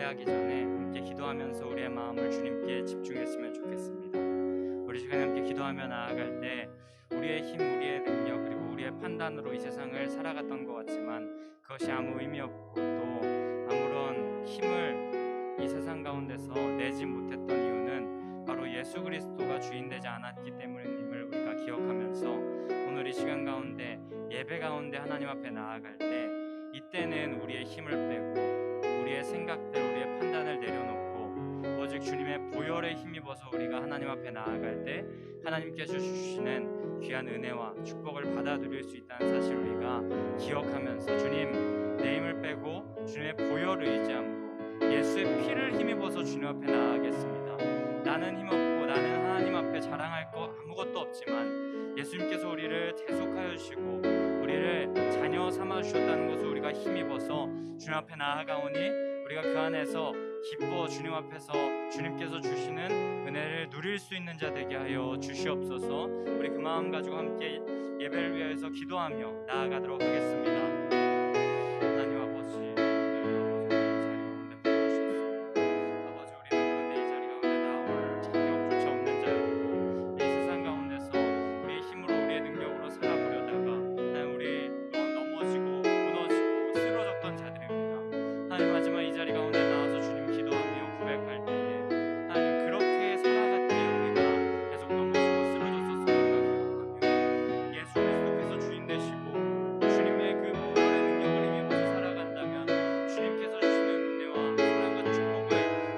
이야기하기 전에 함께 기도하면서 우리의 마음을 주님께 집중했으면 좋겠습니다. 우리 시간에 함께 기도하며 나아갈 때 우리의 힘, 우리의 능력, 그리고 우리의 판단으로 이 세상을 살아갔던 것 같지만 그것이 아무 의미 없고 또 아무런 힘을 이 세상 가운데서 내지 못했던 이유는 바로 예수 그리스도가 주인 되지 않았기 때문임을 우리가 기억하면서 오늘 이 시간 가운데 예배 가운데 하나님 앞에 나아갈 때 이때는 우리의 힘을 빼고 우리의 생각들, 우리의 판단을 내려놓고 오직 주님의 보혈에 힘입어서 우리가 하나님 앞에 나아갈 때 하나님께서 주시는 귀한 은혜와 축복을 받아 누릴 수 있다는 사실 우리가 기억하면서 주님 내 힘을 빼고 주님의 보혈을 의지함으로 예수의 피를 힘입어서 주님 앞에 나아가겠습니다. 나는 힘없고 나는 하나님 앞에 자랑할 거 아무것도 없지만 예수님께서 우리를 대속하여 주시고 우리를 자녀 삼아 주셨다는 것을 우리가 힘입어서 주님 앞에 나아가오니 우리가 그 안에서 기뻐 주님 앞에서 주님께서 주시는 은혜를 누릴 수 있는 자 되게 하여 주시옵소서. 우리 그 마음 가지고 함께 예배를 위해서 기도하며 나아가도록 하겠습니다. 하나님 아버지, 하지만 이 자리 가운데 나와서 주님 기도하며 고백할 때에 하나님 그렇게 살아갔기에 우리가 계속 넘어지고 쓰러져서 살아가기로 예수 그리스도께서 주인 되시고 주님의 그 보혈의 능력을 힘입어서 살아간다면 주님께서 주시는 은혜와 사랑과 축복을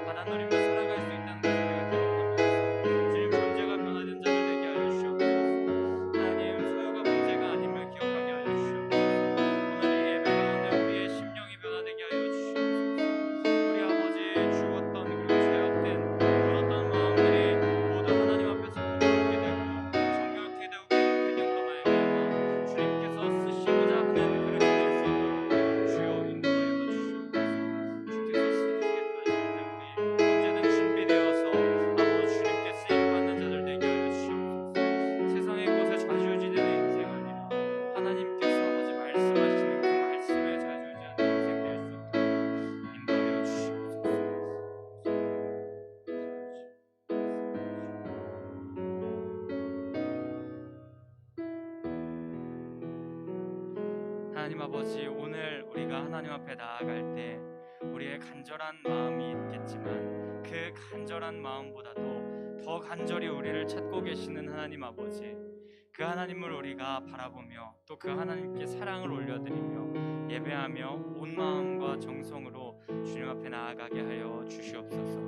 받아 누리며 살아갈 수 있다는 것을 우리가 기억하면서 주님 존재가 변화된 자들 되게 하여 주시옵소서. 하나님 소유가 문제가 아님을 기억하게 하여 주시옵소서. 오늘 이 예배 가운데 우리의 심령이 변화되게 하여 주시옵소서. 하나님 아버지, 오늘 우리가 하나님 앞에 나아갈 때 우리의 간절한 마음이 있겠지만 그 간절한 마음보다도 더 간절히 우리를 찾고 계시는 하나님 아버지, 그 하나님을 우리가 바라보며 또 그 하나님께 사랑을 올려드리며 예배하며 온 마음과 정성으로 주님 앞에 나아가게 하여 주시옵소서.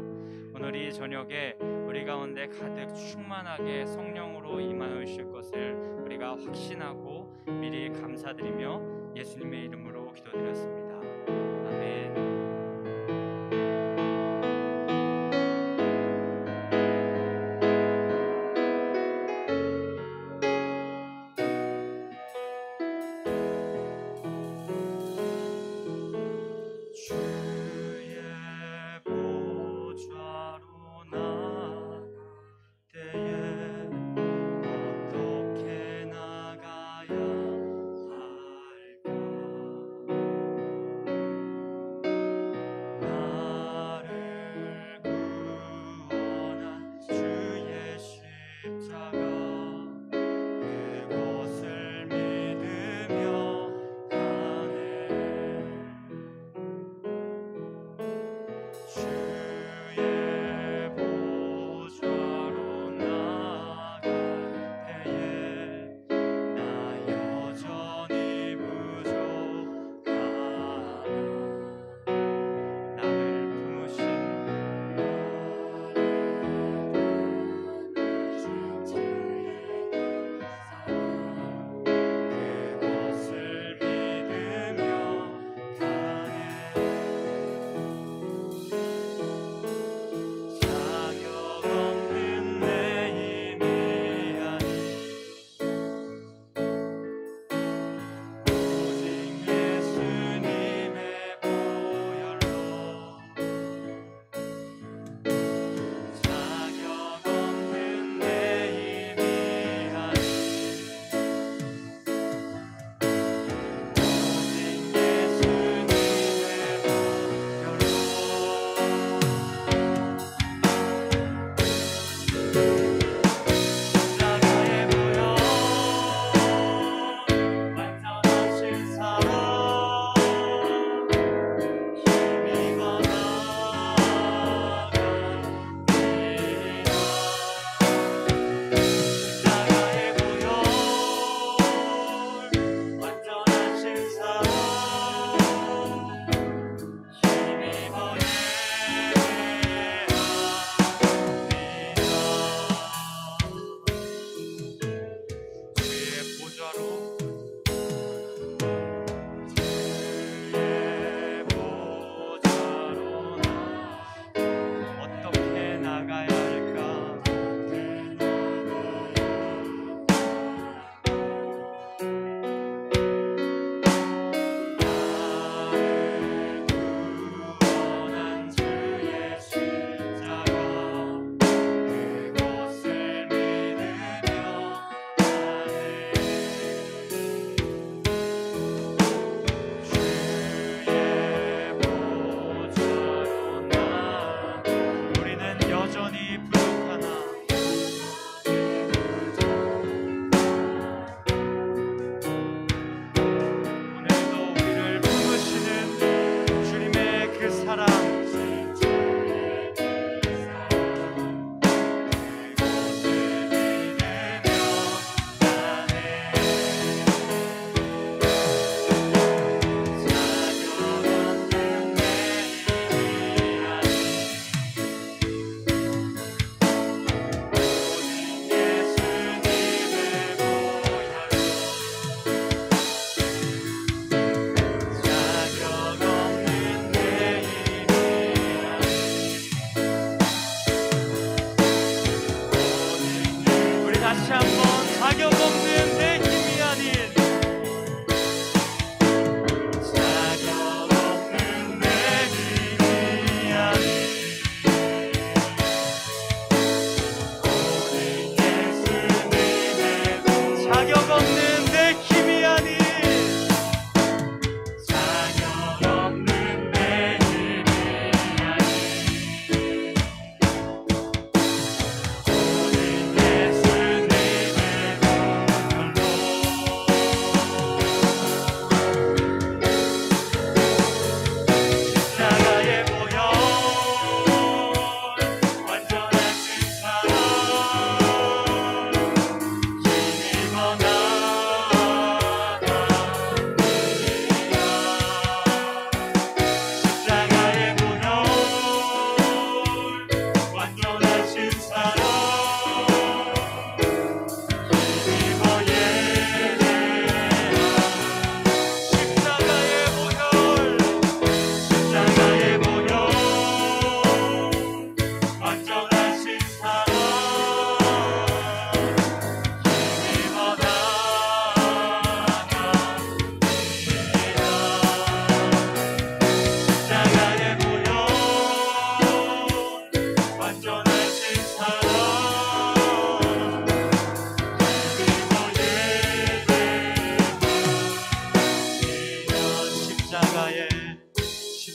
오늘 이 저녁에 우리 가운데 가득 충만하게 성령으로 임하여 주실 것을 우리가 확신하고 미리 감사드리며 예수님의 이름으로 기도드렸습니다. 아멘.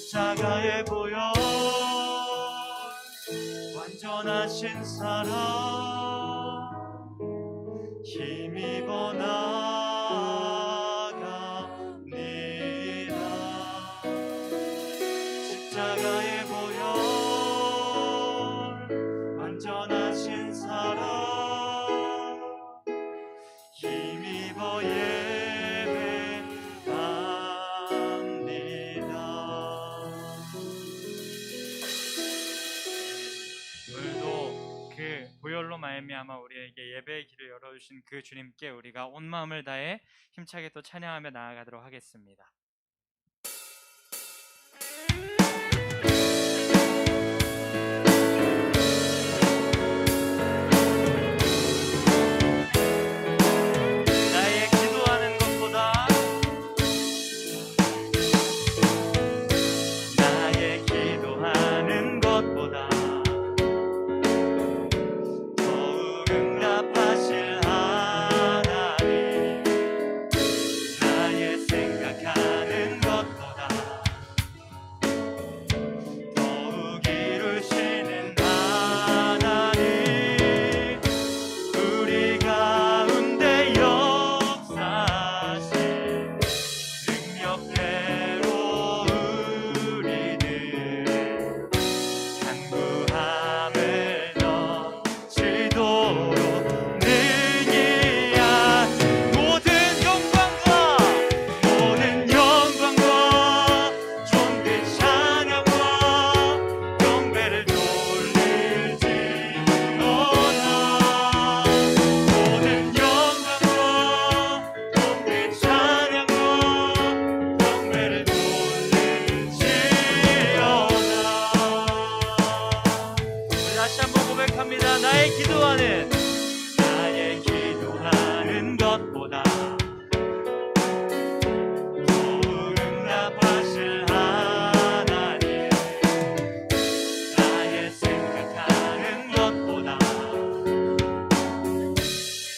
십자가의 보혈 완전하신 사랑 힘입어 나갑니다. 십자가의 보혈 완전하신 사랑 힘입어 오늘도 그 보혈로 말미암아 우리에게 예배의 길을 열어주신 그 주님께 우리가 온 마음을 다해 힘차게 또 찬양하며 나아가도록 하겠습니다. 나의 기도하는 것보다 더욱 응답하실 하나님 나의 생각하는 것보다 더욱 이루시는 하나님 우리 가운데 역사하신 능력대로 우리는 간구함을 넘치도록 능히야 모든 영광과 존귀 찬양과 경배를 돌릴지어다 모든 영광과 존귀 찬양과 경배를 돌릴지어다. 다시 한번 고백합니다. 나의 기도하는 것보다 더욱 응답하실 하나님 나의 생각하는 것보다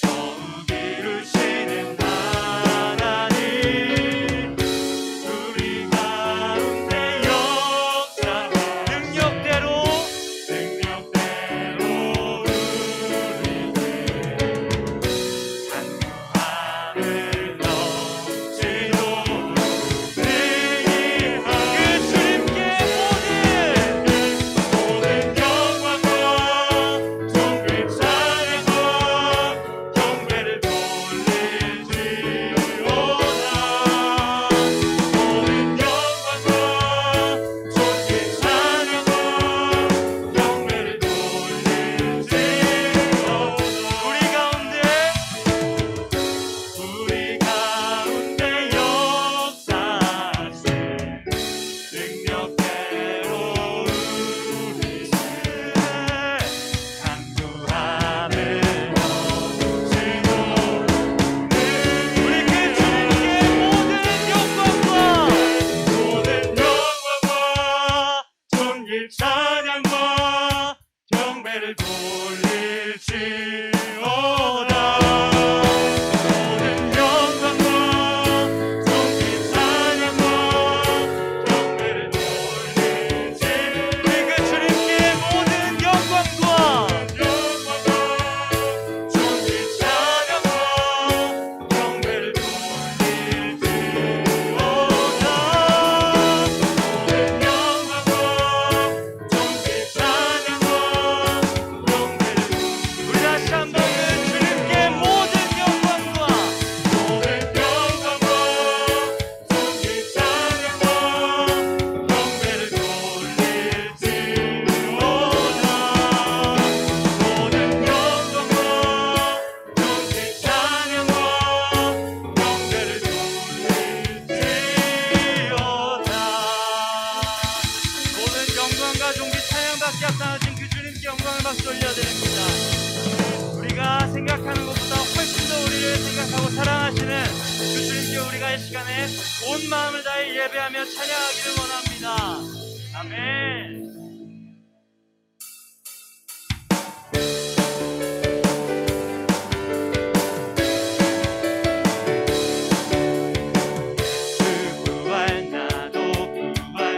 더욱 이루시는 하나님 우리 가운데 역사 능력대로 간구함을 넘치도록 능히 그 주님께 모든 영광과 존귀 찬양과 경배를 돌릴지어다 모든 영광과 존귀 찬양과 경배를 돌릴지어다 우리 가운데 역사하신 능력대로 우리의 간구함을 넘치도록 우리 그 주님께 모든 영광과 존귀 찬양과 경배를 돌릴지어다 모든 영광과 존귀 찬양과 경배를 돌릴지 우리 그 주님께 모든 영광과 존귀 찬양과 경배를 돌릴지어다 모든 영광과 존귀 찬양과 경배를 우리 다시 한번 그 주님께 모든 영광과 존귀 찬양과 경배를 돌릴지어다 모든 영광과 존귀 찬양과 경배를 돌릴지어다 모든 영광과 존귀 찬양받게 합당하신 그 주님께 영광을 박수 올려드립니다. 우리가 생각하는 것보다 훨씬 더 우리를 생각하고 사랑하시는 그 주님께 우리가 이 시간에 온 마음을 다해 예배하며 찬양하기를 원합니다. 아멘. 그 부활 나도 부활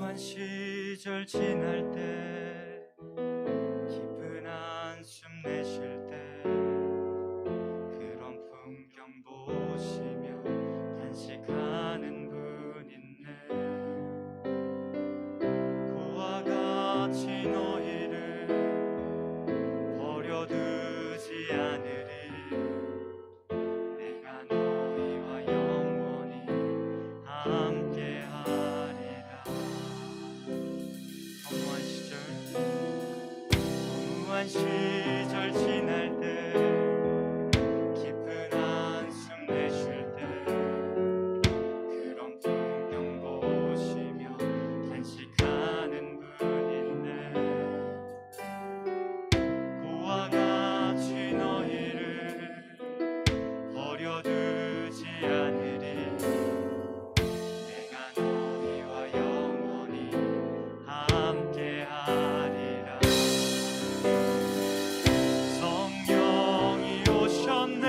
허무한 시절 지날 때 깊은 한숨 내쉴 때 그런 풍경 보시며 단식하는 분 있네. 그와 같이 너희를 버려두지 않으리. 내가 너희와 영원히 함께하리라. 허무한 시절 지날 때 깊은 한숨 내쉴 때 그런 풍경 보시며 단식하는 분 있네. 그와 같이 너희를 버려두지 않으리. 내가 너희와 영원히 함께하리라. 성령이 오셨네.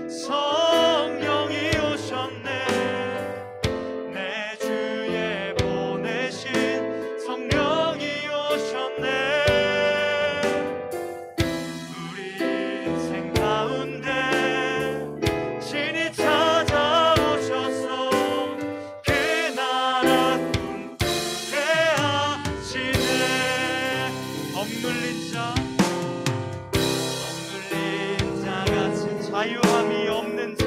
성령이 오셨네. 내 주에 보내신 성령이 오셨네. 우리 인생 가운데 신이 찾아오셔서 그 나라 꿈꾸게 하시네. 억눌린 자 같은 자유함이 없는 자.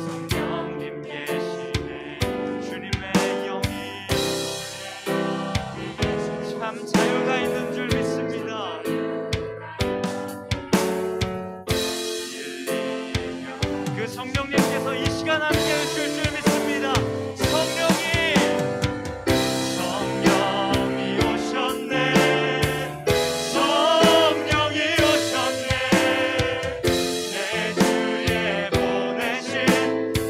성령님 계시네. 주님의 영이 참 자유가 있는 줄 믿습니다. 그 성령님께서 이 시간 함께 해주실 줄 믿습니다. 성령이 오셨네. 성령이 오셨네. 내 주에 보내신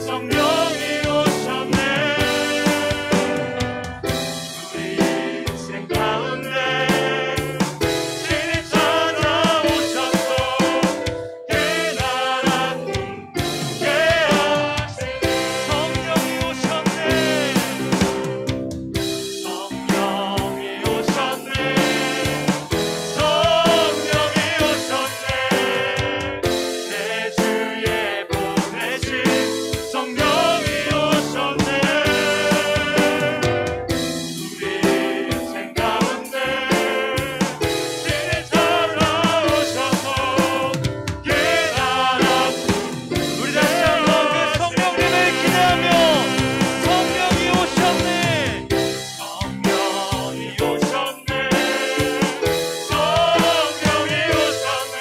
성령이 오셨네. 우리 인생 가운데 신이 찾아오셔서 그 나라 꿈꾸게 하시네. 성령이 오셨네. 성령이 오셨네. 성령이 오셨네. 내 주에 보내신 성령이 오셨네. 우리 인생 가운데 신이 찾아오셔서 그 나라 우리 다시 한번 그 성령님을 기대하며 성령이 오셨네. 성령이 오셨네. 성령이 오셨네.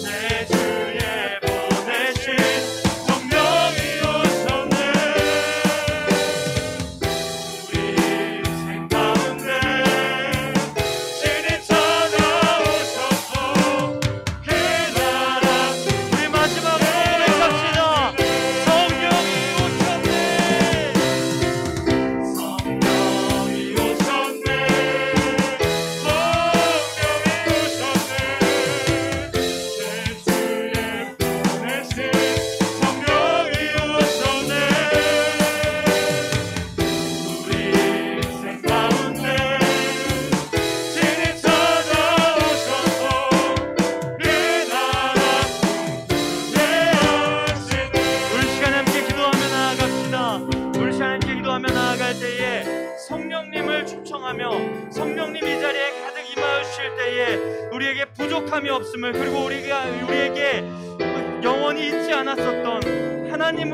내 주에 보내신 성령이 오셨네. 우리 인생 가운데 신이 찾아오셔서 그 나라 우리 마지막으로 고백합시다. 성령이 오셨네. 성령이 오셨네. 성령이 오셨네. 내 주에 보내신 성령이 오셨네. 우리 인생 가운데 신이 찾아오셔서 그 나라 꿈꾸게 하시네. 우리 시간 함께 기도하며 나아갑시다. 우리 시간 함께 기도하며 나아갈 때에 성령님을 초청하며 성령님 이 자리에 가득 임하실 때에 우리에게 부족함이 없음을, 그리고 우리에게 영원히 잊지 않았었던 하나님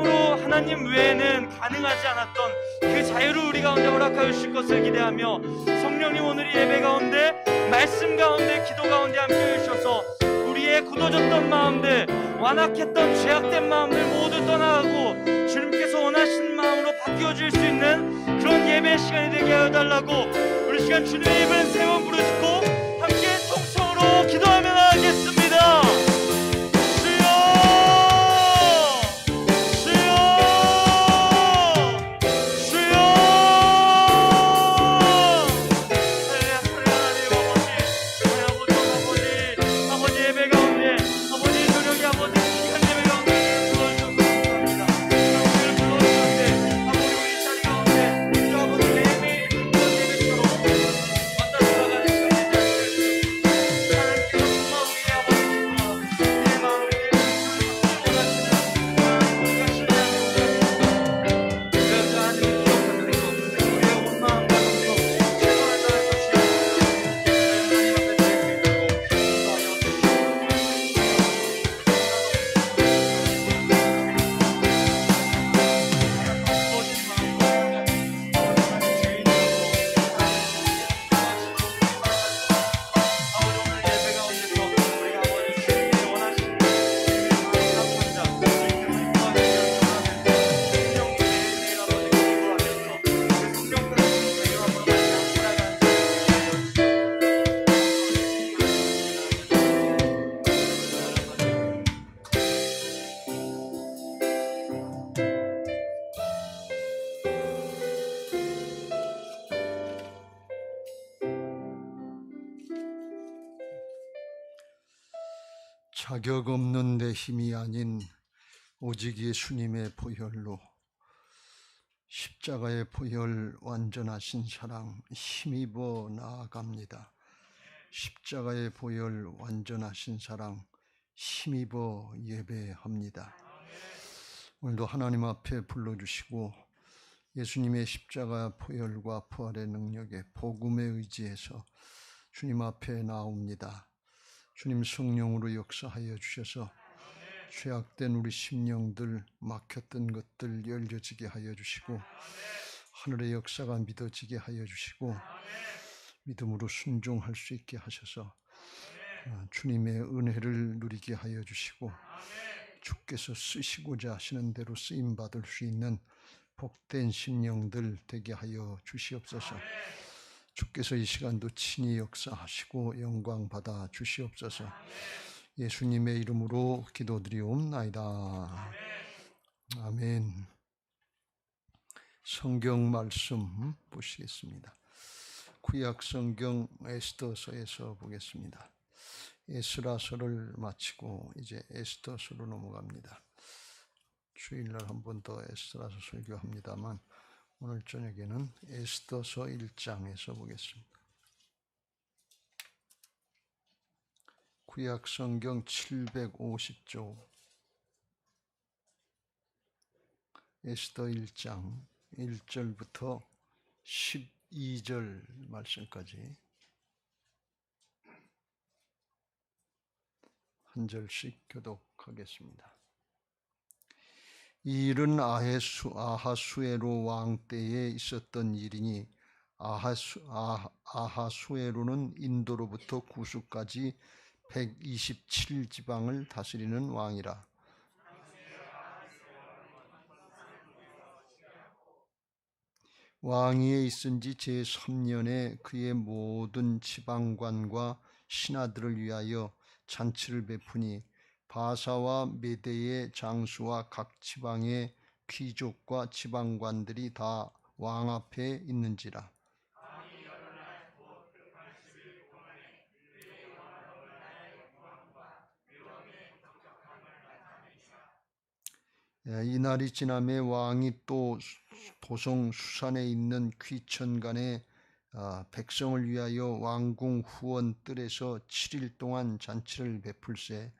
외에는 가능하지 않았던 그 자유를 우리 가운데 허락하여 주실 것을 기대하며 성령님 오늘 이 예배 가운데 말씀 가운데 기도 가운데 함께 해주셔서 우리의 굳어졌던 마음들, 완악했던 죄악된 마음들 모두 떠나가고 주님께서 원하시는 마음으로 바뀌어질 수 있는 그런 예배 시간이 되게 하여 달라고 우리 시간 주님의 이름을 세 번 부르시고 함께 통성으로 기도하며 나가겠습니다. 주여 주여 주여. 하나님 아버지 예배 가운데 아버지 노력이 아버지 자격 없는 내 힘이 아닌 오직 예수님의 보혈로 십자가의 보혈 완전하신 사랑 힘입어 나아갑니다. 십자가의 보혈 완전하신 사랑 힘입어 예배합니다. 오늘도 하나님 앞에 불러주시고 예수님의 십자가 보혈과 부활의 능력에 복음에 의지해서 주님 앞에 나옵니다. 주님 성령으로 역사하여 주셔서 죄악된 우리 심령들, 막혔던 것들 열려지게 하여 주시고 하늘의 역사가 믿어지게 하여 주시고 믿음으로 순종할 수 있게 하셔서 주님의 은혜를 누리게 하여 주시고 주께서 쓰시고자 하시는 대로 쓰임받을 수 있는 복된 심령들 되게 하여 주시옵소서. 주께서 이 시간도 친히 역사하시고 영광 받아 주시옵소서. 예수님의 이름으로 기도드리옵나이다. 아멘. 성경 말씀 보시겠습니다. 구약 성경 에스더서에서 보겠습니다. 에스라서를 마치고 이제 에스더서로 넘어갑니다. 주일날 한 번 더 에스라서 설교합니다만 오늘 저녁에는 에스더서 1장에서 보겠습니다. 구약 성경 750조 에스더 1장 1절부터 12절 말씀까지 한 절씩 교독하겠습니다. 이 일은 아하수에로 왕 때에 있었던 일이니 아하수에로는 인도로부터 구수까지 127지방을 다스리는 왕이라. 왕위에 있은 지 제3년에 그의 모든 지방관과 신하들을 위하여 잔치를 베푸니 바사와 메대의 장수와 각 지방의 귀족과 지방관들이 다 왕 앞에 있는지라. 이날이 지남에 왕이 또 도성 수산에 있는 귀천간에 백성을 위하여 왕궁 후원 뜰에서 7일 동안 잔치를 베풀세.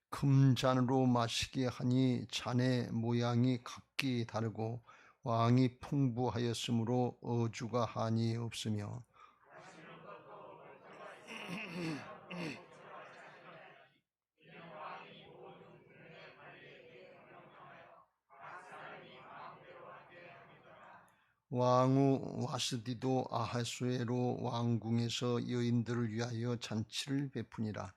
금잔으로 마시게 하니 잔의 모양이 각기 다르고 왕이 풍부하였으므로 어주가 한이 없으며 왕후 와스디도 아하수에로 왕궁에서 여인들을 위하여 잔치를 베푸니라.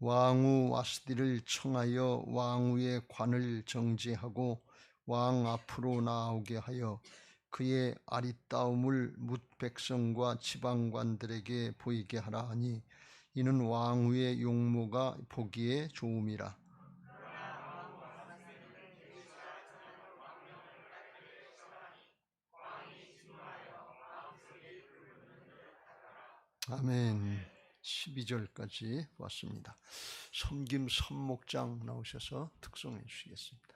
왕후 와스디를 청하여 왕후의 관을 정지하고 왕 앞으로 나오게 하여 그의 아리따움을 뭇 백성과 지방관들에게 보이게 하라 하니 이는 왕후의 용모가 보기에 좋음이라. 아멘. 12절까지 왔습니다. 섬김 선목장 나오셔서 특송해 주시겠습니다.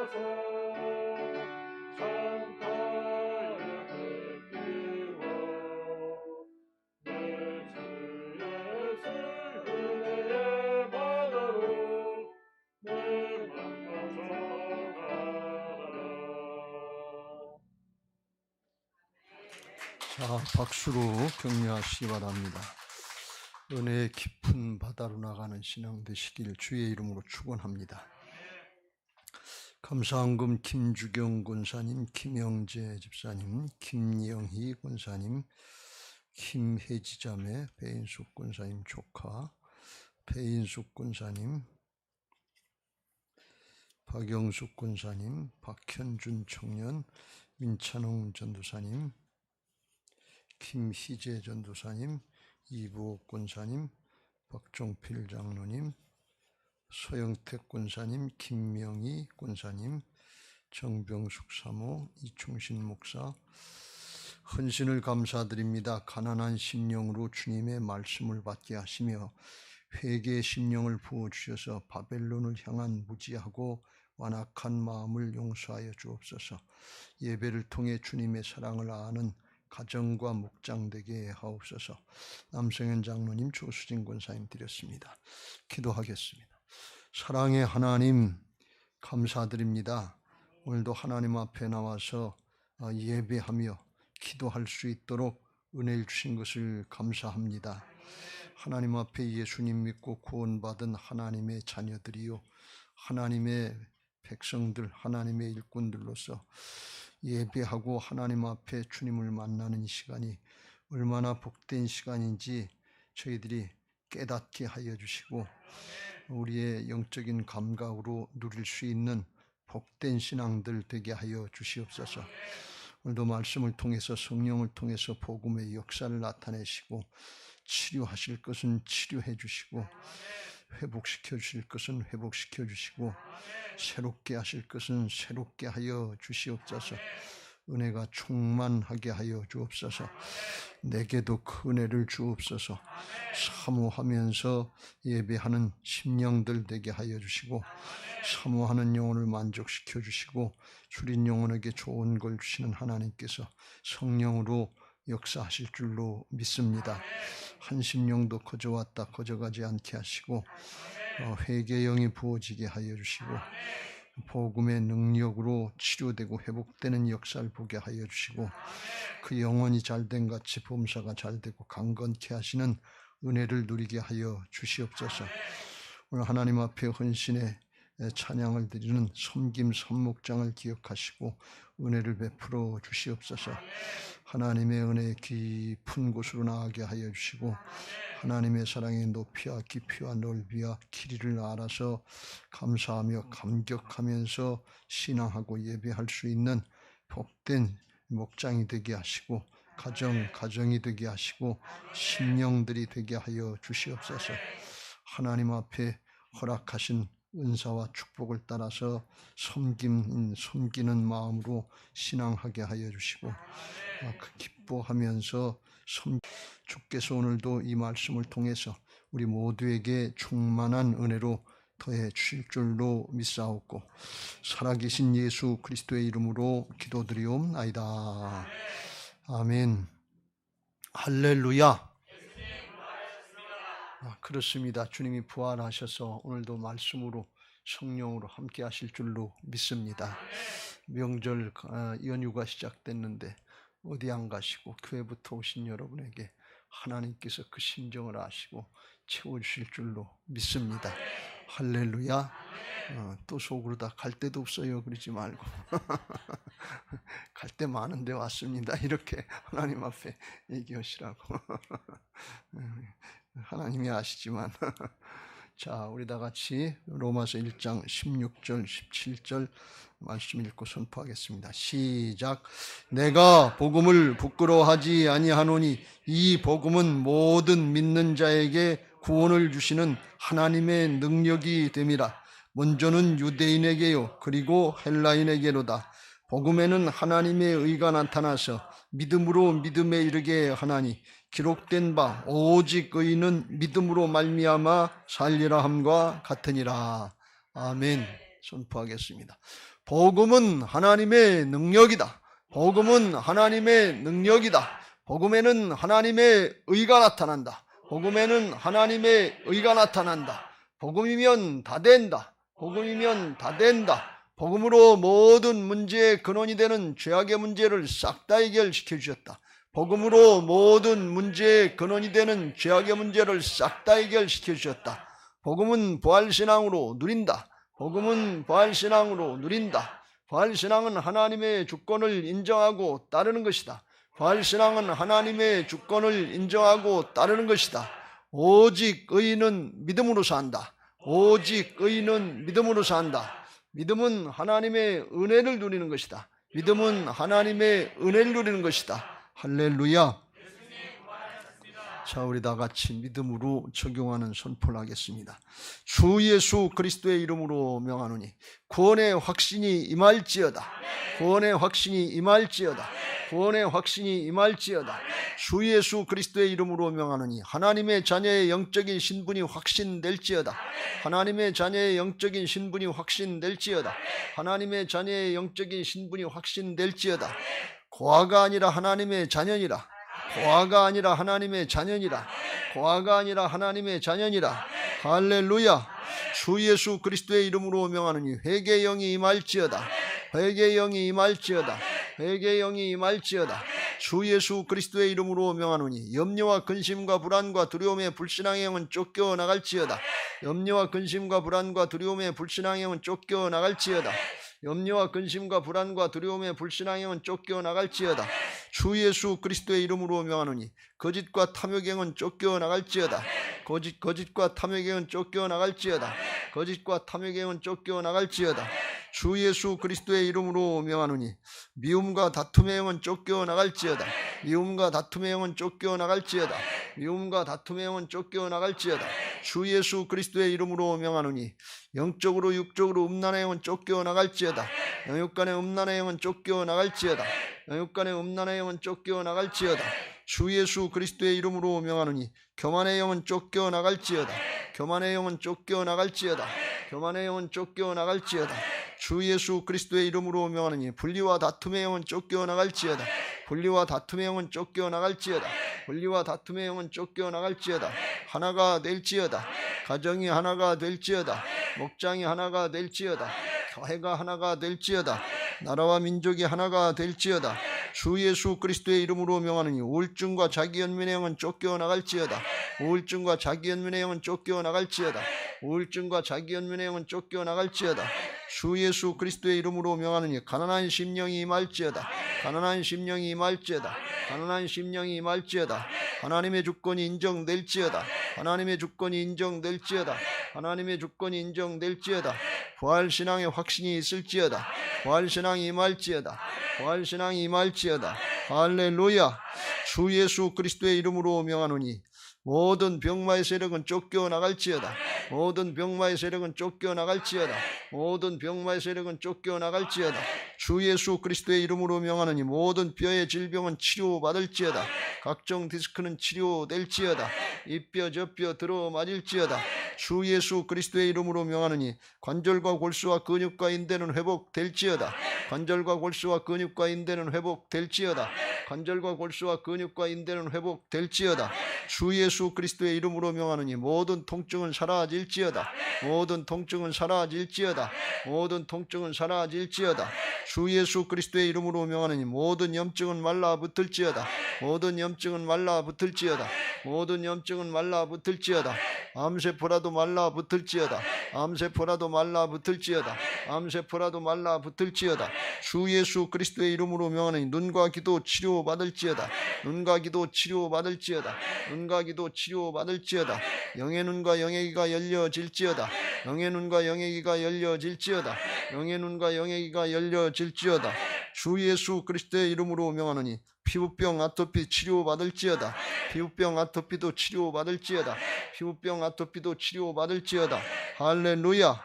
자, 박수로 격려하시기 바랍니다. 은혜의 깊은 바다로 나가는 신앙 되시길 주의 이름으로 축원합니다. 감사한금 김주경 권사님, 김영재 집사님, 김영희 권사님, 김혜지 자매, 배인숙 권사님 조카, 배인숙 권사님, 박영숙 권사님, 박현준 청년, 민찬홍 전도사님, 김희재 전도사님, 이부옥 권사님, 박종필 장로님, 서영택 권사님, 김명희 권사님, 정병숙 사모, 이충신 목사, 헌신을 감사드립니다. 가난한 심령으로 주님의 말씀을 받게 하시며 회개의 심령을 부어주셔서 바벨론을 향한 무지하고 완악한 마음을 용서하여 주옵소서. 예배를 통해 주님의 사랑을 아는 가정과 묵장되게 하옵소서. 남성현 장로님, 조수진 권사님 드렸습니다. 기도하겠습니다. 사랑의 하나님, 감사드립니다. 오늘도 하나님 앞에 나와서 예배하며 기도할 수 있도록 은혜를 주신 것을 감사합니다. 하나님 앞에 예수님 믿고 구원받은 하나님의 자녀들이요, 하나님의 백성들, 하나님의 일꾼들로서 예배하고 하나님 앞에 주님을 만나는 시간이 얼마나 복된 시간인지 저희들이 깨닫게 하여 주시고 우리의 영적인 감각으로 누릴 수 있는 복된 신앙들 되게 하여 주시옵소서. 오늘도 말씀을 통해서 성령을 통해서 복음의 역사를 나타내시고 치료하실 것은 치료해 주시고 회복시켜 주실 것은 회복시켜 주시고 새롭게 하실 것은 새롭게 하여 주시옵소서. 은혜가 충만하게 하여 주옵소서. 내게도 그 은혜를 주옵소서. 사모하면서 예배하는 심령들 되게 하여 주시고 사모하는 영혼을 만족시켜 주시고 줄인 영혼에게 좋은 걸 주시는 하나님께서 성령으로 역사하실 줄로 믿습니다. 한 심령도 거저왔다 거저가지 않게 하시고 회개의 영이 부어지게 하여 주시고 복음의 능력으로 치료되고 회복되는 역사를 보게 하여 주시고 그 영혼이 잘된 같이 범사가 잘되고 강건케 하시는 은혜를 누리게 하여 주시옵소서. 오늘 하나님 앞에 헌신의 찬양을 드리는 섬김 선목장을 기억하시고 은혜를 베풀어 주시옵소서. 하나님의 은혜의 깊은 곳으로 나가게 하여 주시고 하나님의 사랑의 높이와 깊이와 넓이와 길이를 알아서 감사하며 감격하면서 신앙하고 예배할 수 있는 복된 목장이 되게 하시고 가정이 되게 하시고 심령들이 되게 하여 주시옵소서. 하나님 앞에 허락하신 은사와 축복을 따라서 섬기는 마음으로 신앙하게 하여 주시고 기뻐하면서 주께서 오늘도 이 말씀을 통해서 우리 모두에게 충만한 은혜로 더해 주실 줄로 믿사옵고 살아계신 예수 그리스도의 이름으로 기도드리옵나이다. 아멘. 할렐루야. 그렇습니다. 주님이 부활하셔서 오늘도 말씀으로 성령으로 함께 하실 줄로 믿습니다. 명절 연휴가 시작됐는데 어디 안 가시고 교회부터 오신 여러분에게 하나님께서 그 심정을 아시고 채워주실 줄로 믿습니다. 할렐루야. 또 속으로 다 갈 데도 없어요 그러지 말고 갈 데 많은데 왔습니다 이렇게 하나님 앞에 얘기하시라고. 하나님이 아시지만 자, 우리 다 같이 로마서 1장 16절 17절 말씀 읽고 선포하겠습니다. 시작. 내가 복음을 부끄러워하지 아니하노니 이 복음은 모든 믿는 자에게 구원을 주시는 하나님의 능력이 됨이라. 먼저는 유대인에게요 그리고 헬라인에게로다. 복음에는 하나님의 의가 나타나서 믿음으로 믿음에 이르게 하나니 기록된 바 오직 의인은 믿음으로 말미암아 살리라 함과 같으니라. 아멘. 선포하겠습니다. 복음은 하나님의 능력이다. 복음은 하나님의 능력이다. 복음에는 하나님의 의가 나타난다. 복음에는 하나님의 의가 나타난다. 복음이면 다 된다. 복음이면 다 된다. 복음으로 모든 문제의 근원이 되는 죄악의 문제를 싹 다 해결시켜 주셨다. 복음으로 모든 문제의 근원이 되는 죄악의 문제를 싹 다 해결시켜 주셨다. 복음은 부활신앙으로 누린다. 복음은 부활신앙으로 누린다. 부활신앙은 하나님의 주권을 인정하고 따르는 것이다. 부활신앙은 하나님의 주권을 인정하고 따르는 것이다. 오직 의인은 믿음으로 산다. 오직 의인은 믿음으로 산다. 믿음은 하나님의 은혜를 누리는 것이다. 믿음은 하나님의 은혜를 누리는 것이다. 할렐루야. 자, 우리 다 같이 믿음으로 적용하는 선포를 하겠습니다. 주 예수 그리스도의 이름으로 명하노니 구원의 확신이 임할지어다. 구원의 확신이 임할지어다. 구원의 확신이 임할지어다. 주 예수 그리스도의 이름으로 명하노니 하나님의 자녀의 영적인 신분이 확신될지어다. 하나님의 자녀의 영적인 신분이 확신될지어다. 하나님의 자녀의 영적인 신분이 확신될지어다. 고아가 아니라 하나님의 자녀니라. 고아가 아니라 하나님의 자녀니라. 고아가 아니라 하나님의 자녀니라. 할렐루야. 주 예수 그리스도의 이름으로 명하노니 회개의 영이 임할지어다. 회개의 영이 임할지어다. 회개의 영이 임할지어다. 주 예수 그리스도의 이름으로 명하노니 염려와 근심과 불안과 두려움의 불신앙의 영은 쫓겨나갈지어다. 염려와 근심과 불안과 두려움의 불신앙의 영은 쫓겨나갈지어다. 염려와 근심과 불안과 두려움의 불신앙의 영은 쫓겨나갈지어다. 주 예수 그리스도의 이름으로 명하노니 거짓과 탐욕의 영은 쫓겨나갈지어다. 거짓과 탐욕의 영은 쫓겨나갈지어다. 거짓과 탐욕의 영은 쫓겨나갈지어다. 주 예수 그리스도의 이름으로 명하노니 미움과 다툼의 영은 쫓겨나갈지어다. 미움과 다툼의 영은 쫓겨나갈지어다. 미움과 다툼의 영은 쫓겨나갈지어다. 주 예수 그리스도의 이름으로 명하노니 영적으로 육적으로 음란의 영은 쫓겨나갈지어다. 영육간의 음란의 영은 쫓겨나갈지어다. 영육간의 음란의 영은 쫓겨나갈지어다. 주 예수 그리스도의 이름으로 명하노니 교만의 영은 쫓겨나갈지어다. 교만의 영은 쫓겨나갈지어다. 교만의 영은 쫓겨나갈지어다. 주 예수 그리스도의 이름으로 명하노니 분리와 다툼의 영은 쫓겨나갈지어다. 분리와 다툼의 영은 쫓겨나갈지어다. 분리와 다툼의 영은 쫓겨나갈지어다. 하나가 될지어다. 가정이 하나가 될지어다. 목장이 하나가 될지어다. 교회가 하나가 될지어다. 나라와 민족이 하나가 될지어다. 주 예수 그리스도의 이름으로 명하노니 우울증과 자기연민의 영은 쫓겨나갈지어다. 우울증과 자기연민의 영은 쫓겨나갈지어다. 우울증과 자기연민의 영은 쫓겨나갈지어다. 주 예수 그리스도의 이름으로 명하노니 가난한 심령이 임할지어다. 가난한 심령이 임할지어다. 가난한 심령이 임할지어다. 하나님의 주권이 인정될지어다. 하나님의 주권이 인정될지어다. 하나님의 주권이 인정될지어다. 부활신앙의 확신이 있을지어다. 부활신앙이 임할지어다. 부활신앙이 임할지어다. 할렐루야. 주 예수 그리스도의 이름으로 명하노니 모든 병마의 세력은 쫓겨나갈지어다. 모든 병마의 세력은 쫓겨나갈지어다. 모든 병마의 세력은 쫓겨나갈지어다. 주 예수 그리스도의 이름으로 명하노니 모든 뼈의 질병은 치료받을지어다. 각종 디스크는 치료될지어다. 이 뼈 저 뼈 들어맞을지어다. 주 예수 그리스도의 이름으로 명하노니 관절과 골수와 근육과 인대는 회복될지어다. 관절과 골수와 근육과 인대는 회복될지어다. 관절과 골수와 근육과 인대는 회복될지어다. 주 예수 그리스도의 이름으로 명하노니 모든 통증은 사라질지어다. 모든 통증은 사라질지어다. 모든 통증은 사라질지어다. 주 예수 그리스도의 이름으로 명하노니 모든 염증은 말라붙을지어다. 모든 염증은 말라붙을지어다. 모든 염증은 말라붙을지어다. 암세포라도 말라붙을지어다. 암세포라도 말라붙을지어다. 암세포라도 말라붙을지어다. 주 예수 그리스도의 이름으로 명하노니 눈과 귀도 치료받을지어다. 눈과 귀도 치료받을지어다. 눈과 귀도 치료받을지어다. 영의 눈과 영의 귀가 열려질지어다. 영의 눈과 영의 귀가 열려질지어다. 영의 눈과 영의 귀가 열려질지어다. 주 예수 그리스도의 이름으로 명하노니 피부병 아토피 치료받을지어다. 피부병 아토피도 치료받을지어다. 피부병 아토피도 치료받을지어다. 할렐루야.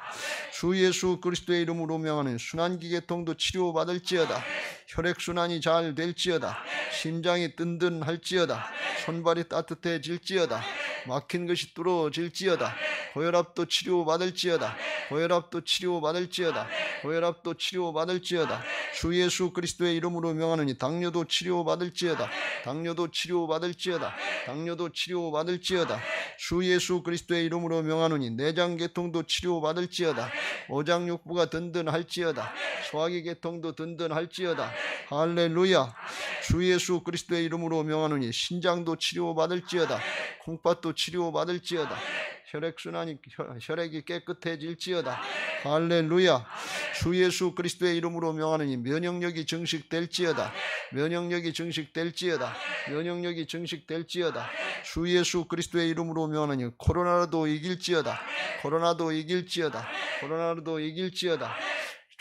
주 예수 그리스도의 이름으로 명하는 순환기계통도 치료받을지어다. 혈액순환이 잘 될지어다. 심장이 든든할지어다. 손발이 따뜻해질지어다. 막힌 것이 뚫어질지어다. 고혈압도 치료받을지어다. 고혈압도 치료받을지어다. 고혈압도 치료받을지어다. 주 예수 그리스도의 이름으로 명하노니 당뇨도 치료받을지어다. 당뇨도 치료받을지어다. 당뇨도 치료받을지어다. 주 예수 그리스도의 이름으로 명하노니 내장계통도 치료받을지어다. 오장육부가 든든할지어다. 소화기 계통도 든든할지어다. 할렐루야. 주 예수 그리스도의 이름으로 명하노니 신장도 치료받을지어다. 콩팥도 치료받을지어다. 혈액순환이 혈액이 깨끗해질지어다. 할렐루야. 주 예수 그리스도의 이름으로 명하노니 면역력이 증식될지어다. 면역력이 증식될지어다. 면역력이 증식될지어다. 주 예수 그리스도의 이름으로 명하노니 코로나도 이길지어다. 코로나도 이길지어다. 코로나도 이길지어다.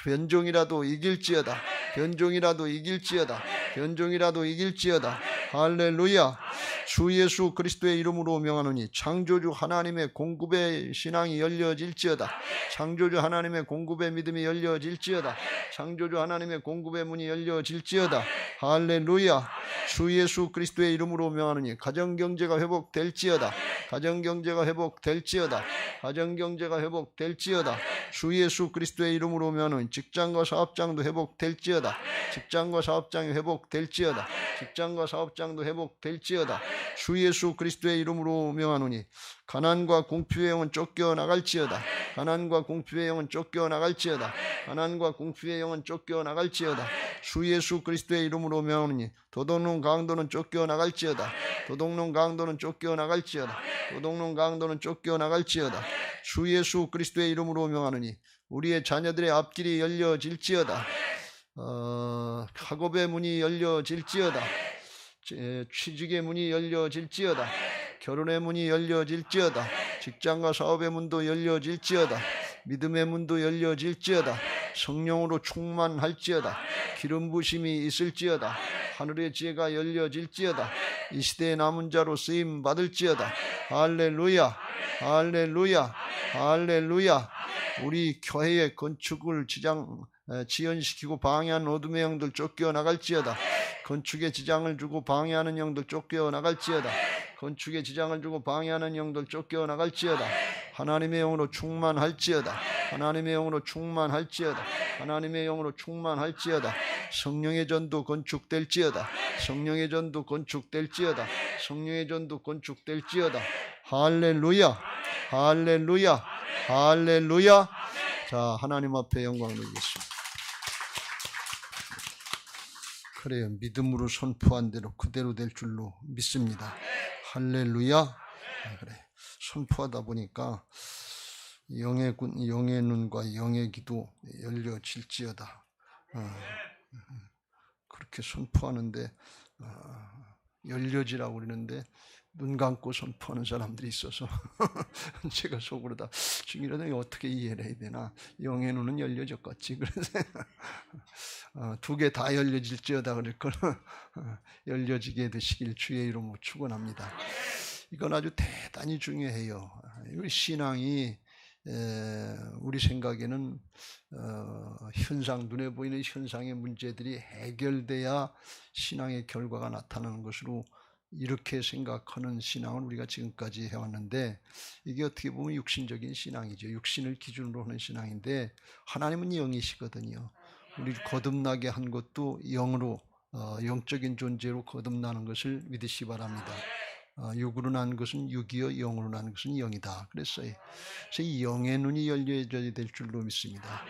변종이라도 이길지어다. 변종이라도 이길지어다. 변종이라도 이길지어다. 할렐루야. 주 예수 그리스도의 이름으로 명하노니 창조주 하나님의 공급의 신앙이 열려질지어다. 창조주 하나님의 공급의 믿음이 열려질지어다. 창조주 하나님의 공급의 문이 열려질지어다. 할렐루야. 주 예수 그리스도의 이름으로 명하노니 가정경제가 회복될지어다. 가정경제가 회복될지어다. 가정경제가 회복될지어다. 주 예수 그리스도의 이름으로 명하노니 직장과 사업장도 회복될지어다. 직장과 사업장이 회복될지어다. 직장과 사업장도 회복될지어다. 주 예수 그리스도의 이름으로 명하노니 가난과 공피의 영은 쫓겨나갈지어다. 가난과 공피의 영은 쫓겨나갈지어다. 가난과 공피의 영은 쫓겨나갈지어다. 주 예수 그리스도의 이름으로 명하노니 도둑놈 강도는 쫓겨나갈지어다. 도둑놈 강도는 쫓겨나갈지어다. 도둑놈 강도는 쫓겨나갈지어다. 주 예수 그리스도의 이름으로 명하노니 우리의 자녀들의 앞길이 열려질지어다. 학업의 문이 열려질지어다. 취직의 문이 열려질지어다. 결혼의 문이 열려질지어다. 직장과 사업의 문도 열려질지어다. 믿음의 문도 열려질지어다. 성령으로 충만할지어다. 기름 부심이 있을지어다. 하늘의 지혜가 열려질지어다. 이 시대의 남은 자로 쓰임 받을지어다. 할렐루야. 할렐루야. 할렐루야. 우리 교회의 건축을 지연시키고 방해하는 어둠의 영들 쫓겨나갈지어다. 건축에 지장을 주고 방해하는 영들 쫓겨나갈지어다. 건축에 지장을 주고 방해하는 영들 쫓겨나갈지어다. 하나님의 영으로 충만할지어다. 하나님의 영으로 충만할지어다. 하나님의 영으로 충만할지어다. 성령의 전도 건축될지어다. 성령의 전도 건축될지어다. 성령의 전도 건축될지어다. 할렐루야. 할렐루야. 할렐루야. 자, 하나님 앞에 영광 돌리겠습니다. 그래요. 믿음으로 선포한 대로 그대로 될 줄로 믿습니다. 할렐루야. 그래. 선포하다 보니까 영의 눈과 영의 귀도 열려질지어다. 그렇게 선포하는데 열려지라고 그러는데 눈 감고 선포하는 사람들이 있어서 제가 속으로 다 중이라도 어떻게 이해를 해야 되나. 영의 눈은 열려졌겠지. 그래서 두 개 다 열려질지어다 그럴 걸 열려지게 되시길 주의 이름으로 축원합니다. 이건 아주 대단히 중요해요. 신앙이 우리 생각에는 현상, 눈에 보이는 현상의 문제들이 해결돼야 신앙의 결과가 나타나는 것으로 이렇게 생각하는 신앙을 우리가 지금까지 해왔는데, 이게 어떻게 보면 육신적인 신앙이죠. 육신을 기준으로 하는 신앙인데 하나님은 영이시거든요. 우리를 거듭나게 한 것도 영으로, 영적인 존재로 거듭나는 것을 믿으시 바랍니다. 육으로 난 것은 육이요 영으로 난 것은 영이다 그랬어요. 그래서 이 영의 눈이 열려져야 될 줄로 믿습니다.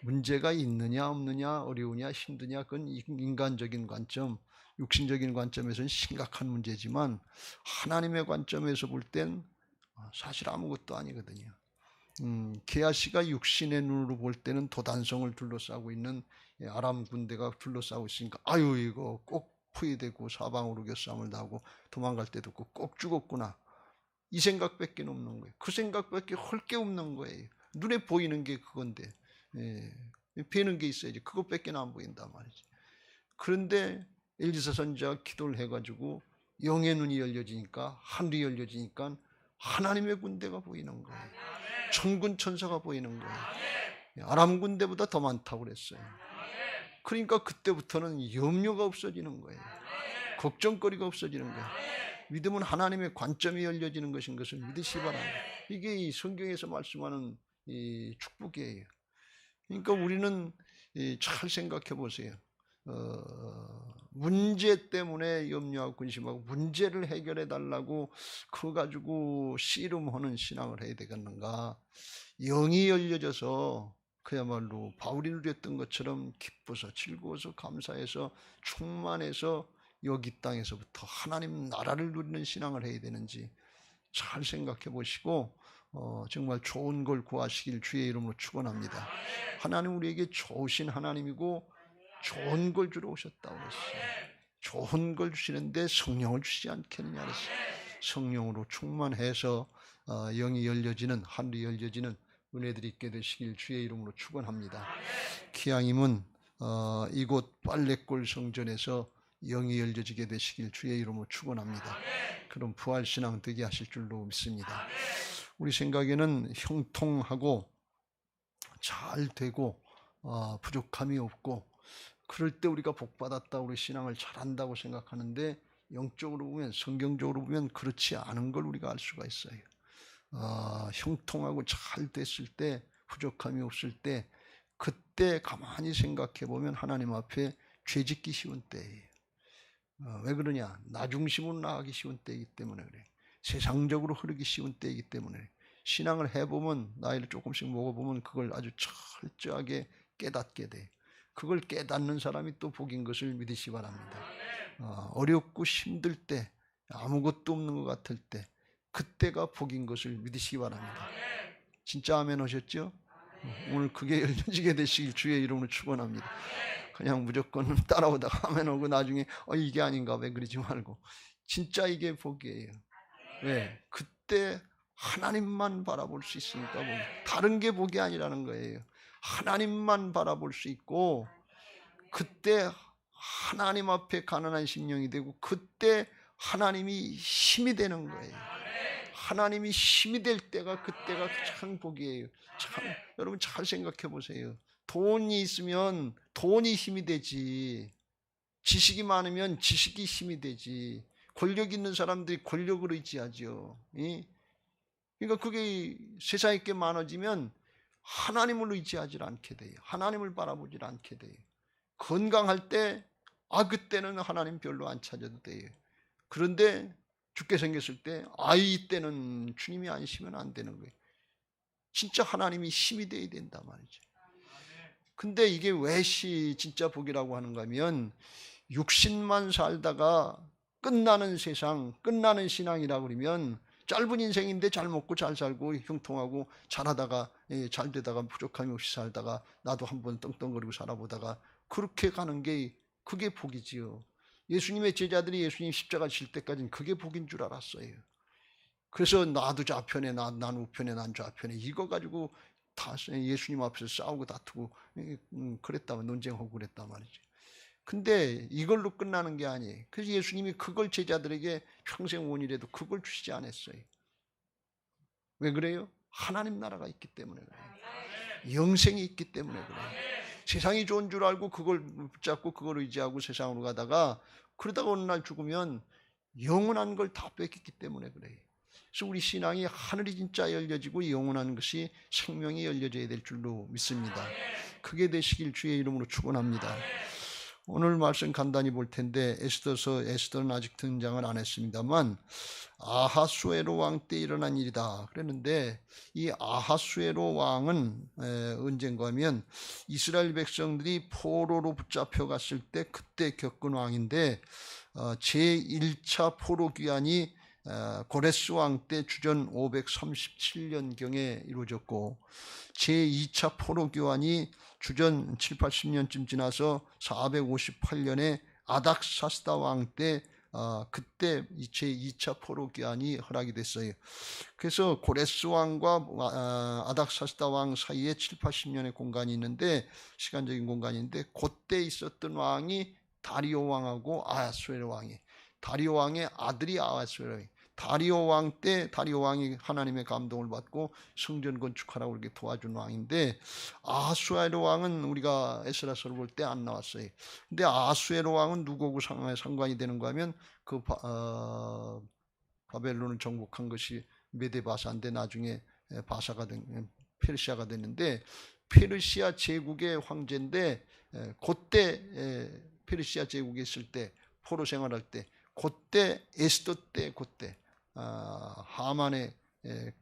문제가 있느냐 없느냐, 어려우냐 힘드냐, 그건 인간적인 관점, 육신적인 관점에서는 심각한 문제지만 하나님의 관점에서 볼 땐 사실 아무것도 아니거든요. 게하시가 육신의 눈으로 볼 때는 도단성을 둘러싸고 있는 아람 군대가 둘러싸고 있으니까 아유 이거 꼭 후회되고 사방으로 겨싸움을 당하고 도망갈 때도 없고 꼭 죽었구나, 이 생각밖에 없는 거예요. 그 생각밖에 할 게 없는 거예요. 눈에 보이는 게 그건데 뵈는 게 있어야지. 그것밖에 안 보인단 말이지. 그런데 엘리사 선지자가 기도를 해가지고 영의 눈이 열려지니까, 하늘이 열려지니까 하나님의 군대가 보이는 거예요. 천군 천사가 보이는 거예요. 아람 군대보다 더 많다고 그랬어요. 그러니까 그때부터는 염려가 없어지는 거예요. 걱정거리가 없어지는 거예요. 믿음은 하나님의 관점이 열려지는 것인 것을 믿으시 바랍니다. 이게 이 성경에서 말씀하는 이 축복이에요. 그러니까 우리는 잘 생각해 보세요. 문제 때문에 염려하고 근심하고 문제를 해결해 달라고 그거 가지고 씨름하는 신앙을 해야 되겠는가? 영이 열려져서 그야말로 바울이 누렸던 것처럼 기뻐서 즐거워서 감사해서 충만해서 여기 땅에서부터 하나님 나라를 누리는 신앙을 해야 되는지 잘 생각해 보시고 정말 좋은 걸 구하시길 주의 이름으로 축원합니다. 하나님 우리에게 좋으신 하나님이고 좋은 걸 주러 오셨다고 그랬어요. 좋은 걸 주시는데 성령을 주시지 않겠느냐 그랬어요. 성령으로 충만해서 영이 열려지는, 하늘이 열려지는 은혜들이 있게 되시길 주의 이름으로 축원합니다. 기왕이면 이곳 빨래골 성전에서 영이 열려지게 되시길 주의 이름으로 축원합니다. 그런 부활신앙 되게 하실 줄로 믿습니다. 우리 생각에는 형통하고 잘 되고 부족함이 없고 그럴 때 우리가 복받았다, 우리 신앙을 잘한다고 생각하는데 영적으로 보면, 성경적으로 보면 그렇지 않은 걸 우리가 알 수가 있어요. 형통하고 잘 됐을 때, 부족함이 없을 때, 그때 가만히 생각해 보면 하나님 앞에 죄짓기 쉬운 때예요. 왜 그러냐? 나 중심으로 나가기 쉬운 때이기 때문에 그래. 세상적으로 흐르기 쉬운 때이기 때문에. 신앙을 해보면, 나이를 조금씩 먹어보면 그걸 아주 철저하게 깨닫게 돼. 그걸 깨닫는 사람이 또 복인 것을 믿으시 바랍니다. 어렵고 힘들 때, 아무것도 없는 것 같을 때, 그때가 복인 것을 믿으시기 바랍니다. 진짜 아멘 하셨죠? 오늘 그게 열려지게 되시길 주의 이름으로 축원합니다. 그냥 무조건 따라오다가 아멘 하고 나중에 이게 아닌가 왜 그러지 말고 진짜 이게 복이에요. 왜? 그때 하나님만 바라볼 수 있으니까 복. 다른 게 복이 아니라는 거예요. 하나님만 바라볼 수 있고 그때 하나님 앞에 가난한 심령이 되고 그때 하나님이 힘이 되는 거예요. 하나님이 힘이 될 때가 그때가 참 복이에요. 참 여러분 잘 생각해 보세요. 돈이 있으면 돈이 힘이 되지. 지식이 많으면 지식이 힘이 되지. 권력 있는 사람들이 권력을 의지하죠. 그러니까 그게 세상에 게 많아지면 하나님을 의지하지 않게 돼요. 하나님을 바라보지 않게 돼요. 건강할 때 그때는 하나님 별로 안 찾아도 돼요. 그런데 죽게 생겼을 때 이때는 주님이 아니시면 안 되는 거예요. 진짜 하나님이 힘이 돼야 된단 말이죠. 근데 이게 왜 진짜 복이라고 하는가 하면 육신만 살다가 끝나는 세상, 끝나는 신앙이라고 그러면 짧은 인생인데 잘 먹고 잘 살고 형통하고 잘하다가 잘 되다가 부족함이 없이 살다가 나도 한번 떵떵거리고 살아보다가 그렇게 가는 게 그게 복이지요. 예수님의 제자들이 예수님 십자가 질 때까지는 그게 복인 줄 알았어요. 그래서 나도 좌편에 난 우편에 난 좌편에 이거 가지고 다 예수님 앞에서 싸우고 다투고 그랬다면 논쟁하고 그랬단 말이죠. 근데 이걸로 끝나는 게 아니에요. 그래서 예수님이 그걸 제자들에게 평생 원이라도 그걸 주시지 않았어요. 왜 그래요? 하나님 나라가 있기 때문에 그래요. 영생이 있기 때문에 그래요. 세상이 좋은 줄 알고 그걸 붙잡고 그걸 의지하고 세상으로 가다가 그러다가 어느 날 죽으면 영원한 걸 다 뺏겼기 때문에 그래요. 그래서 우리 신앙이 하늘이 진짜 열려지고 영원한 것이 생명이 열려져야 될 줄로 믿습니다. 그게 되시길 주의 이름으로 축원합니다. 오늘 말씀 간단히 볼 텐데 에스더는 아직 등장을 안 했습니다만 아하수에로 왕 때 일어난 일이다 그랬는데 이 아하수에로 왕은 언젠가 하면 이스라엘 백성들이 포로로 붙잡혀 갔을 때 그때 겪은 왕인데 제1차 포로 귀환이 고레스 왕 때 주전 537년경에 이루어졌고 제2차 포로 귀환이 주전 7, 80년쯤 지나서 458년에 아닥사스다 왕 때 그때 제2차 포로 귀환이 허락이 됐어요. 그래서 고레스 왕과 아닥사스다 왕 사이에 7, 80년의 공간이 있는데 시간적인 공간인데 그때 있었던 왕이 다리오 왕하고 아하수에로 왕이 다리오 왕의 아들이 아하수에로 왕이 다리오 왕 때 다리오 왕이 하나님의 감동을 받고 성전 건축하라고 이렇게 도와준 왕인데 아하수에로 왕은 우리가 에스라서를 볼 때 안 나왔어요. 근데 아하수에로 왕은 누구하고 상관이 되는가 하면 그 바벨론을 정복한 것이 메데 바사인데 나중에 바사가 된 페르시아가 됐는데, 페르시아 제국의 황제인데 그때 페르시아 제국에 있을 때 포로 생활할 때 그때 에스더 때 그때 하만의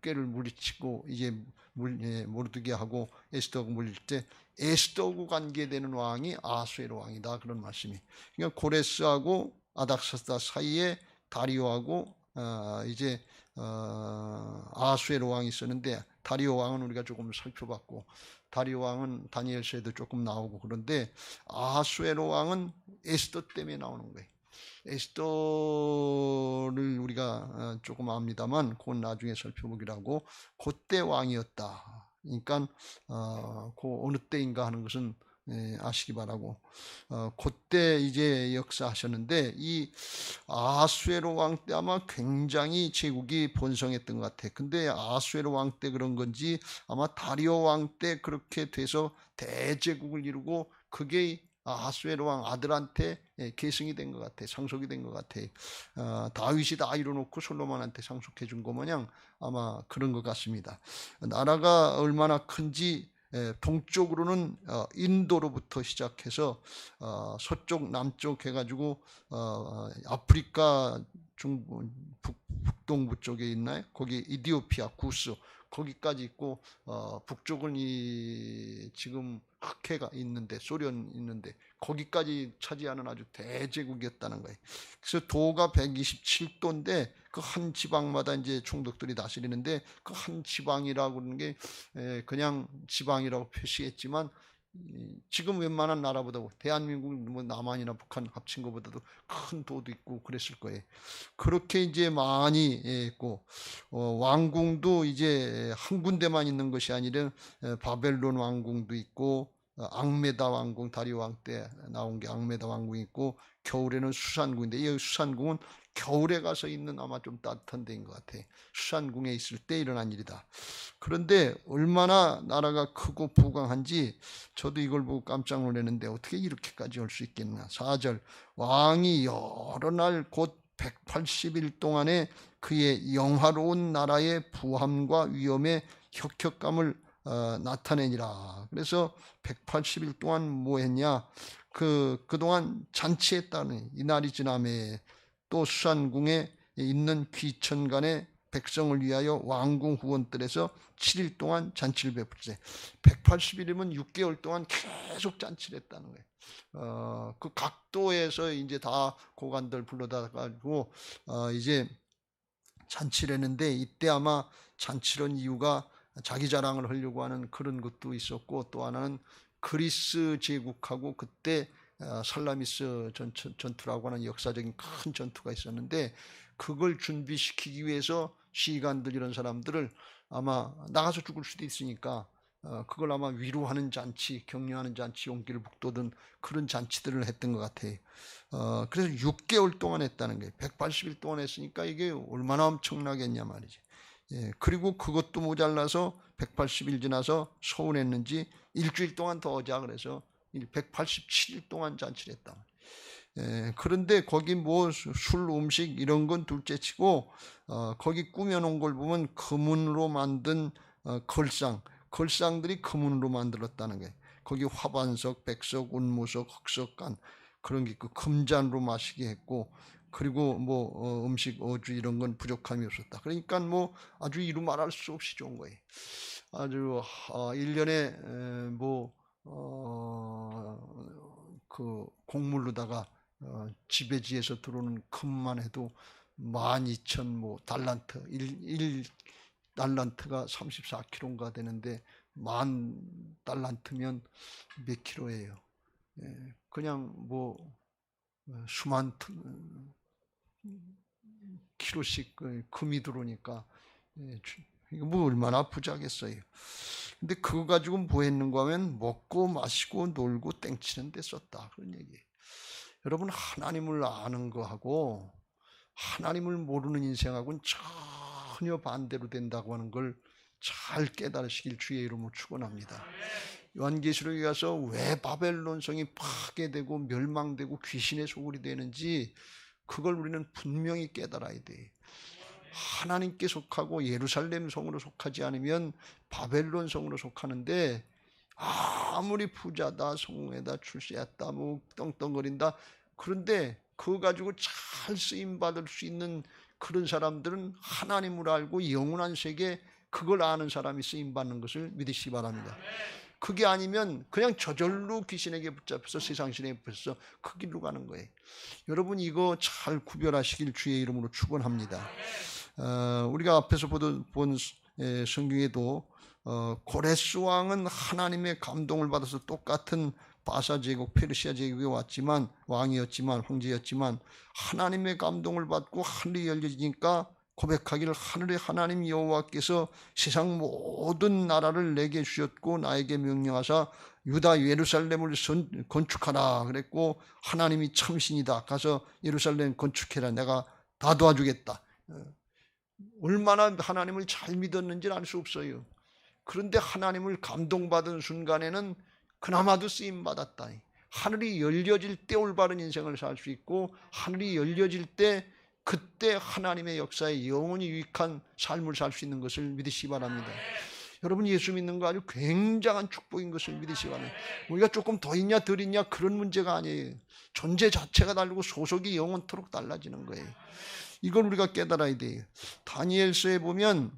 꾀를 물리치고 이제 모르드게하고 에스더하고 물릴 때 에스더하고 관계되는 왕이 아수에로 왕이다, 그런 말씀이. 그러니까 고레스하고 아닥사스다 사이에 다리오하고 이제 아수에로 왕이 있었는데, 다리오 왕은 우리가 조금 살펴봤고 다리오 왕은 다니엘서에도 조금 나오고, 그런데 아수에로 왕은 에스더 때문에 나오는 거예요. 에스더를 우리가 조금 압니다만 그건 나중에 살펴보기로 하고, 그때 왕이었다. 그러니까 그 어느 때인가 하는 것은 아시기 바라고, 그때 이제 역사하셨는데, 이 아수에로 왕 때 아마 굉장히 제국이 번성했던 것 같아. 근데 아수에로 왕 때 그런 건지 아마 다리오 왕 때 그렇게 돼서 대제국을 이루고, 그게 아수에로 왕 아들한테 계승이 된 것 같아, 상속이 된 것 같아. 다윗이 다 이뤄놓고 솔로몬한테 상속해 준 거 마냥 아마 그런 것 같습니다. 나라가 얼마나 큰지 동쪽으로는 인도로부터 시작해서 서쪽 남쪽 해가지고 아프리카 북동부 쪽에 있나요? 거기 이디오피아 구스 거기까지 있고, 북쪽은 이 지금 흑해가 있는데 소련 있는데 거기까지 차지하는 아주 대제국이었다는 거예요. 그래서 도가 127도인데 그 한 지방마다 이제 총독들이 다스리는데, 그 한 지방이라고 하는 게 그냥 지방이라고 표시했지만 지금 웬만한 나라보다, 대한민국 뭐 남한이나 북한 합친 것보다도 큰 도도 있고 그랬을 거예요. 그렇게 이제 많이 있고, 왕궁도 이제 한 군데만 있는 것이 아니라 바벨론 왕궁도 있고, 앙메다 왕궁, 다리오 왕 때 나온 게 앙메다 왕궁이 있고, 겨울에는 수산궁인데, 이 수산궁은 겨울에 가서 있는 아마 좀 따뜻한 데인 것 같아. 수산궁에 있을 때 일어난 일이다. 그런데 얼마나 나라가 크고 부강한지 저도 이걸 보고 깜짝 놀랐는데, 어떻게 이렇게까지 할 수 있겠나. 4절, 왕이 여러 날 곧 180일 동안에 그의 영화로운 나라의 부함과 위엄의 혁혁감을 나타내니라. 그래서 180일 동안 뭐 했냐? 그동안 잔치했다는, 이날이 지남에 또 수산궁에 있는 귀천간의 백성을 위하여 왕궁 후원들에서 7일 동안 잔치를 베풀세. 180일이면 6개월 동안 계속 잔치를 했다는 거예요. 그 각도에서 이제 다 고관들 불러다 가지고 이제 잔치를 했는데, 이때 아마 잔치를 한 이유가 자기 자랑을 하려고 하는 그런 것도 있었고, 또 하나는 그리스 제국하고 그때 살라미스 전투라고 하는 역사적인 큰 전투가 있었는데, 그걸 준비시키기 위해서 시간들 이런 사람들을 아마 나가서 죽을 수도 있으니까 그걸 아마 위로하는 잔치, 격려하는 잔치, 용기를 북돋은 그런 잔치들을 했던 것 같아요. 그래서 6개월 동안 했다는 거예요. 180일 동안 했으니까 이게 얼마나 엄청나겠냐 말이지. 그리고 그것도 모자라서 180일 지나서 서운했는지 일주일 동안 더 하자 그래서 187일 동안 잔치를 했다. 그런데 거기 뭐 술, 음식 이런 건 둘째치고, 거기 꾸며놓은 걸 보면 금은으로 만든 걸상들이 금은으로 만들었다는 거예요. 거기 화반석, 백석, 운무석, 흑석간 그런 게 있고, 금잔으로 마시게 했고, 그리고 뭐 음식, 어주 이런 건 부족함이 없었다. 그러니까 뭐 아주 이루 말할 수 없이 좋은 거예요. 아주 1년에 그 곡물로다가 지배지에서 들어오는 금만 해도 12,000 뭐 달란트, 1 달란트가 34kg인가 되는데 10,000달란트면 몇 킬로예요? 그냥 뭐 수만 킬로씩 금이 들어오니까 이거 뭐 얼마나 부자겠어요. 근데 그거 가지고 뭐 했는가 하면 먹고 마시고 놀고 땡치는 데 썼다, 그런 얘기예요. 여러분, 하나님을 아는 거하고 하나님을 모르는 인생하고는 전혀 반대로 된다고 하는 걸 잘 깨달으시길 주의 이름으로 축원합니다. 요한계시록에 가서 왜 바벨론 성이 파괴되고 멸망되고 귀신의 소굴이 되는지 그걸 우리는 분명히 깨달아야 돼. 하나님께 속하고 예루살렘 성으로 속하지 않으면 바벨론 성으로 속하는데, 아무리 부자다, 성공에다, 출세했다, 뭐 떵떵거린다, 그런데 그거 가지고 잘 쓰임받을 수 있는 그런 사람들은 하나님을 알고 영원한 세계, 그걸 아는 사람이 쓰임받는 것을 믿으시기 바랍니다. 그게 아니면 그냥 저절로 귀신에게 붙잡혀서 세상 신에게 붙어서 그 길로 가는 거예요. 여러분, 이거 잘 구별하시길 주의 이름으로 축원합니다. 우리가 앞에서 본 성경에도 고레스 왕은 하나님의 감동을 받아서 똑같은 바사 제국, 페르시아 제국에 왔지만, 왕이었지만, 황제였지만 하나님의 감동을 받고 하늘이 열려지니까 고백하기를, 하늘의 하나님 여호와께서 세상 모든 나라를 내게 주셨고 나에게 명령하사 유다 예루살렘을 건축하라 그랬고, 하나님이 참신이다, 가서 예루살렘 건축해라, 내가 다 도와주겠다. 얼마나 하나님을 잘 믿었는지는 알 수 없어요. 그런데 하나님을 감동받은 순간에는 그나마도 쓰임받았다. 하늘이 열려질 때 올바른 인생을 살 수 있고, 하늘이 열려질 때 그때 하나님의 역사에 영원히 유익한 삶을 살 수 있는 것을 믿으시기 바랍니다. 여러분, 예수 믿는 거 아주 굉장한 축복인 것을 믿으시기 바랍니다. 우리가 조금 더 있냐 덜 있냐 그런 문제가 아니에요. 존재 자체가 다르고 소속이 영원토록 달라지는 거예요. 이걸 우리가 깨달아야 돼요. 다니엘서에 보면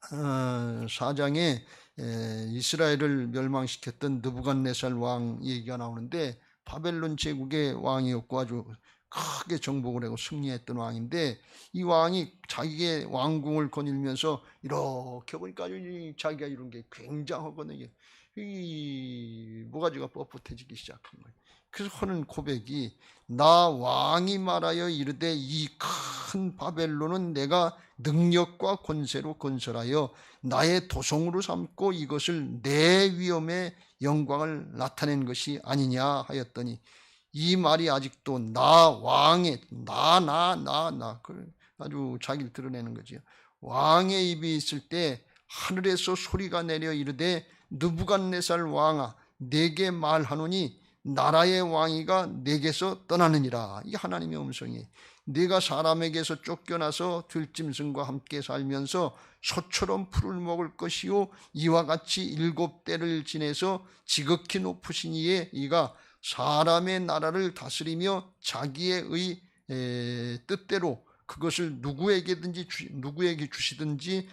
4장에 이스라엘을 멸망시켰던 느부갓네살 왕 얘기가 나오는데, 바벨론 제국의 왕이었고 아주 크게 정복을 하고 승리했던 왕인데, 이 왕이 자기의 왕궁을 거닐면서 이렇게 보니까 자기가 이룬 게 굉장하거든요. 이 모가지가 뻣뻣해지기 시작한 거예요. 그래서 하는 고백이, 나 왕이 말하여 이르되 이 큰 바벨론은 내가 능력과 권세로 건설하여 나의 도성으로 삼고 이것을 내 위엄의 영광을 나타낸 것이 아니냐 하였더니, 이 말이 아직도 나 왕의 나 아주 자기를 드러내는 거죠. 왕의 입이 있을 때 하늘에서 소리가 내려 이르되 느부갓네살 왕아, 내게 말하노니 나라의 왕위가 내게서 떠나느니라. 이 하나님의 음성이, 네가 사람에게서 쫓겨나서 들짐승과 함께 살면서 소처럼 풀을 먹을 것이요, 이와 같이 7대를 지내서 지극히 높으신 이에 이가 사람의 나라를 다스리며 자기의 뜻대로 그것을 누구에게 주시든지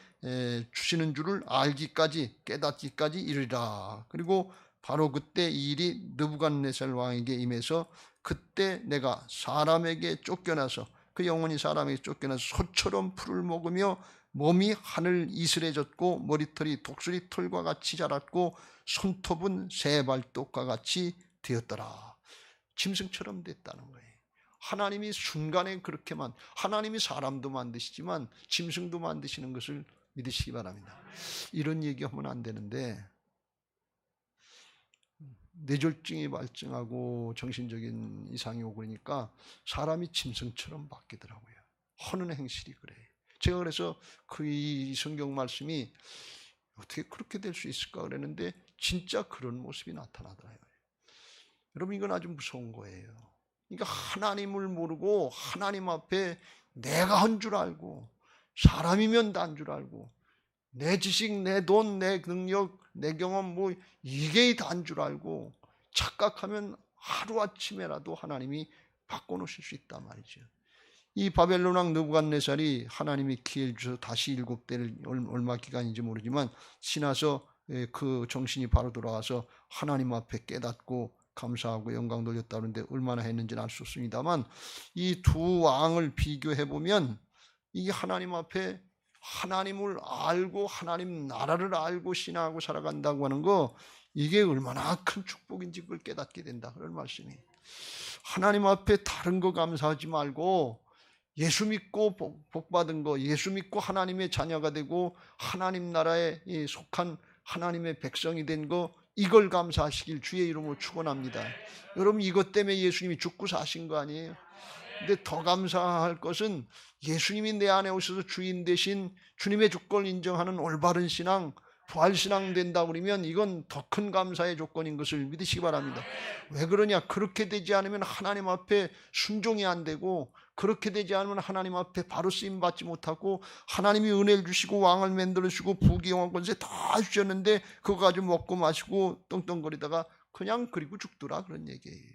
주시는 줄을 알기까지, 깨닫기까지 이르리라. 그리고 바로 그때 이 일이 느부갓네살 왕에게 임해서, 그때 내가 사람에게 쫓겨나서, 그 영혼이 사람에게 쫓겨나서 소처럼 풀을 먹으며 몸이 하늘 이슬해졌고 머리털이 독수리 털과 같이 자랐고 손톱은 새 발톱과 같이 되었더라. 짐승처럼 됐다는 거예요. 하나님이 순간에 그렇게만, 하나님이 사람도 만드시지만 짐승도 만드시는 것을 믿으시기 바랍니다. 이런 얘기하면 안 되는데, 뇌졸중이 발증하고 정신적인 이상이 오고 그러니까 사람이 짐승처럼 바뀌더라고요. 하는 행실이 그래요. 제가 그래서 이 성경 말씀이 어떻게 그렇게 될 수 있을까 그랬는데, 진짜 그런 모습이 나타나더라고요. 여러분, 이건 아주 무서운 거예요. 그러니까 하나님을 모르고 하나님 앞에 내가 한 줄 알고, 사람이면 다 한 줄 알고, 내 지식, 내 돈, 내 능력, 내 경험, 뭐 이게 다 한 줄 알고 착각하면 하루아침에라도 하나님이 바꿔놓으실 수 있단 말이죠. 이 바벨론 왕 느부갓네살이 하나님이 기회를 주셔서 다시 7대를, 얼마 기간인지 모르지만 지나서 그 정신이 바로 돌아와서 하나님 앞에 깨닫고 감사하고 영광 돌렸다는데, 얼마나 했는지는 알 수 없습니다만, 이 두 왕을 비교해 보면 이게 하나님 앞에 하나님을 알고 하나님 나라를 알고 신앙하고 살아간다고 하는 거, 이게 얼마나 큰 축복인지 그걸 깨닫게 된다, 그런 말씀이. 하나님 앞에 다른 거 감사하지 말고 예수 믿고 복 받은 거, 예수 믿고 하나님의 자녀가 되고 하나님 나라에 속한 하나님의 백성이 된 거, 이걸 감사하시길 주의 이름으로 축원합니다. 여러분, 이것 때문에 예수님이 죽고 사신 거 아니에요? 근데 더 감사할 것은 예수님이 내 안에 오셔서 주인 되신 주님의 주권을 인정하는 올바른 신앙, 부활신앙 된다 그러면 이건 더 큰 감사의 조건인 것을 믿으시기 바랍니다. 왜 그러냐? 그렇게 되지 않으면 하나님 앞에 순종이 안 되고, 그렇게 되지 않으면 하나님 앞에 바로 쓰임 받지 못하고, 하나님이 은혜를 주시고 왕을 만들어 주시고 부귀영화 권세 다 주셨는데 그거 가지고 먹고 마시고 떵떵거리다가 그냥 그리고 죽더라, 그런 얘기예요.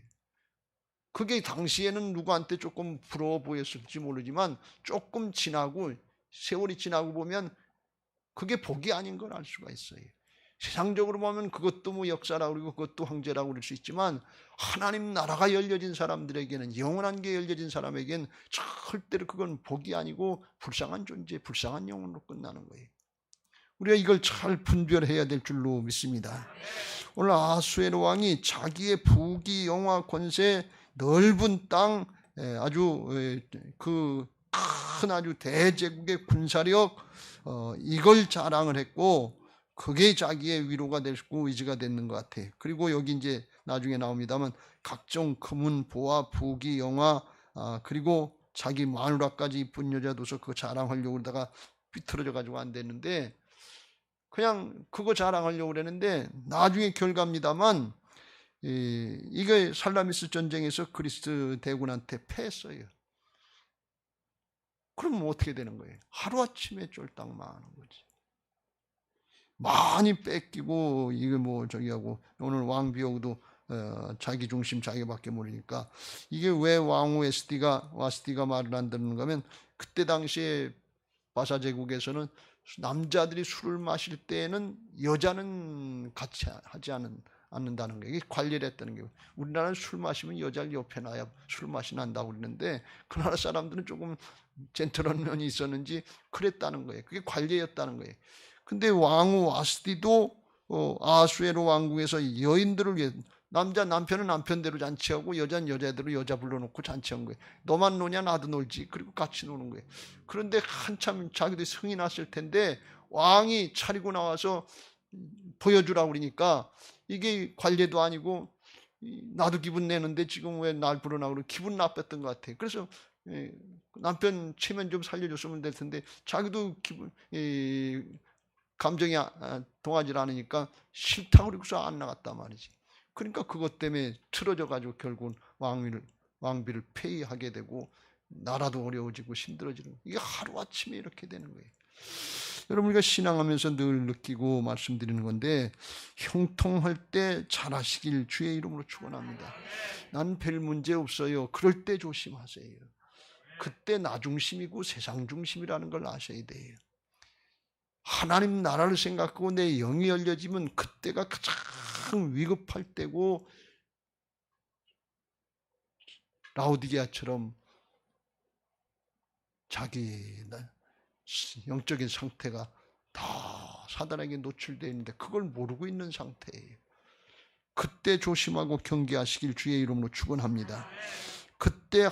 그게 당시에는 누구한테 조금 부러워 보였을지 모르지만 조금 지나고 세월이 지나고 보면 그게 복이 아닌 걸 알 수가 있어요. 세상적으로 보면 그것도 뭐 역사라고 그러고 그것도 황제라고 그럴 수 있지만, 하나님 나라가 열려진 사람들에게는, 영원한 게 열려진 사람에게는 절대로 그건 복이 아니고 불쌍한 존재, 불쌍한 영혼으로 끝나는 거예요. 우리가 이걸 잘 분별해야 될 줄로 믿습니다. 오늘 아수에로 왕이 자기의 부귀 영화 권세, 넓은 땅, 아주 그 큰 아주 대제국의 군사력, 이걸 자랑을 했고 그게 자기의 위로가 되고 의지가 되는 것 같아요. 그리고 여기 이제 나중에 나옵니다만 각종 금은 보화 부귀 영화, 그리고 자기 마누라까지 이쁜 여자 둬서 그거 자랑하려고 그러다가 삐뚤어져 가지고 안 됐는데, 그냥 그거 자랑하려고 그랬는데 나중에 결과입니다만 이게 살라미스 전쟁에서 그리스 대군한테 패했어요. 그럼 어떻게 되는 거예요? 하루아침에 쫄딱 망하는 거지. 많이 뺏기고, 이게 뭐 저기하고, 오늘 왕 비오도 자기 중심 자기밖에 모르니까, 이게 왜 왕후 와스티가 말을 안 듣는가 하면, 그때 당시에 바사 제국에서는 남자들이 술을 마실 때에는 여자는 같이 하지 않는다는 게, 이게 관리를 했다는 게, 우리나라는 술 마시면 여자를 옆에 놔야 술 맛이 난다고 그러는데 그 나라 사람들은 조금 젠틀한 면이 있었는지 그랬다는 거예요. 그게 관리였다는 거예요. 근데 왕후 와스티도 아수에로 왕국에서 여인들을 위해, 남편은 남편대로 잔치하고 여자는 여자대로 여자 불러놓고 잔치한 거예요. 너만 노냐, 나도 놀지. 그리고 같이 노는 거예요. 그런데 한참 자기도 성이 났을 텐데 왕이 차리고 나와서 보여주라고 그러니까 이게 관례도 아니고, 나도 기분 내는데 지금 왜 날 부르나, 기분 나빴던 것 같아요. 그래서 남편 체면 좀 살려줬으면 될 텐데 자기도 감정이 동하지 않으니까 싫다고 그러고서 안 나갔단 말이지. 그러니까 그것 때문에 틀어져 가지고 결국은 왕비를 폐위하게 되고 나라도 어려워지고 힘들어지는, 이게 하루아침에 이렇게 되는 거예요. 여러분, 우리가 신앙하면서 늘 느끼고 말씀드리는 건데, 형통할 때 잘하시길 주의 이름으로 축원합니다. 난 별 문제 없어요. 그럴 때 조심하세요. 그때 나 중심이고 세상 중심이라는 걸 아셔야 돼요. 하나님 나라를 생각하고 내 영이 열려지면 그때가 가장 위급할 때고, 라오디게아처럼 자기 영적인 상태가 다 사단에게 노출되어 있는데 그걸 모르고 있는 상태예요. 그때 조심하고 경계하시길 주의 이름으로 축원합니다. 그때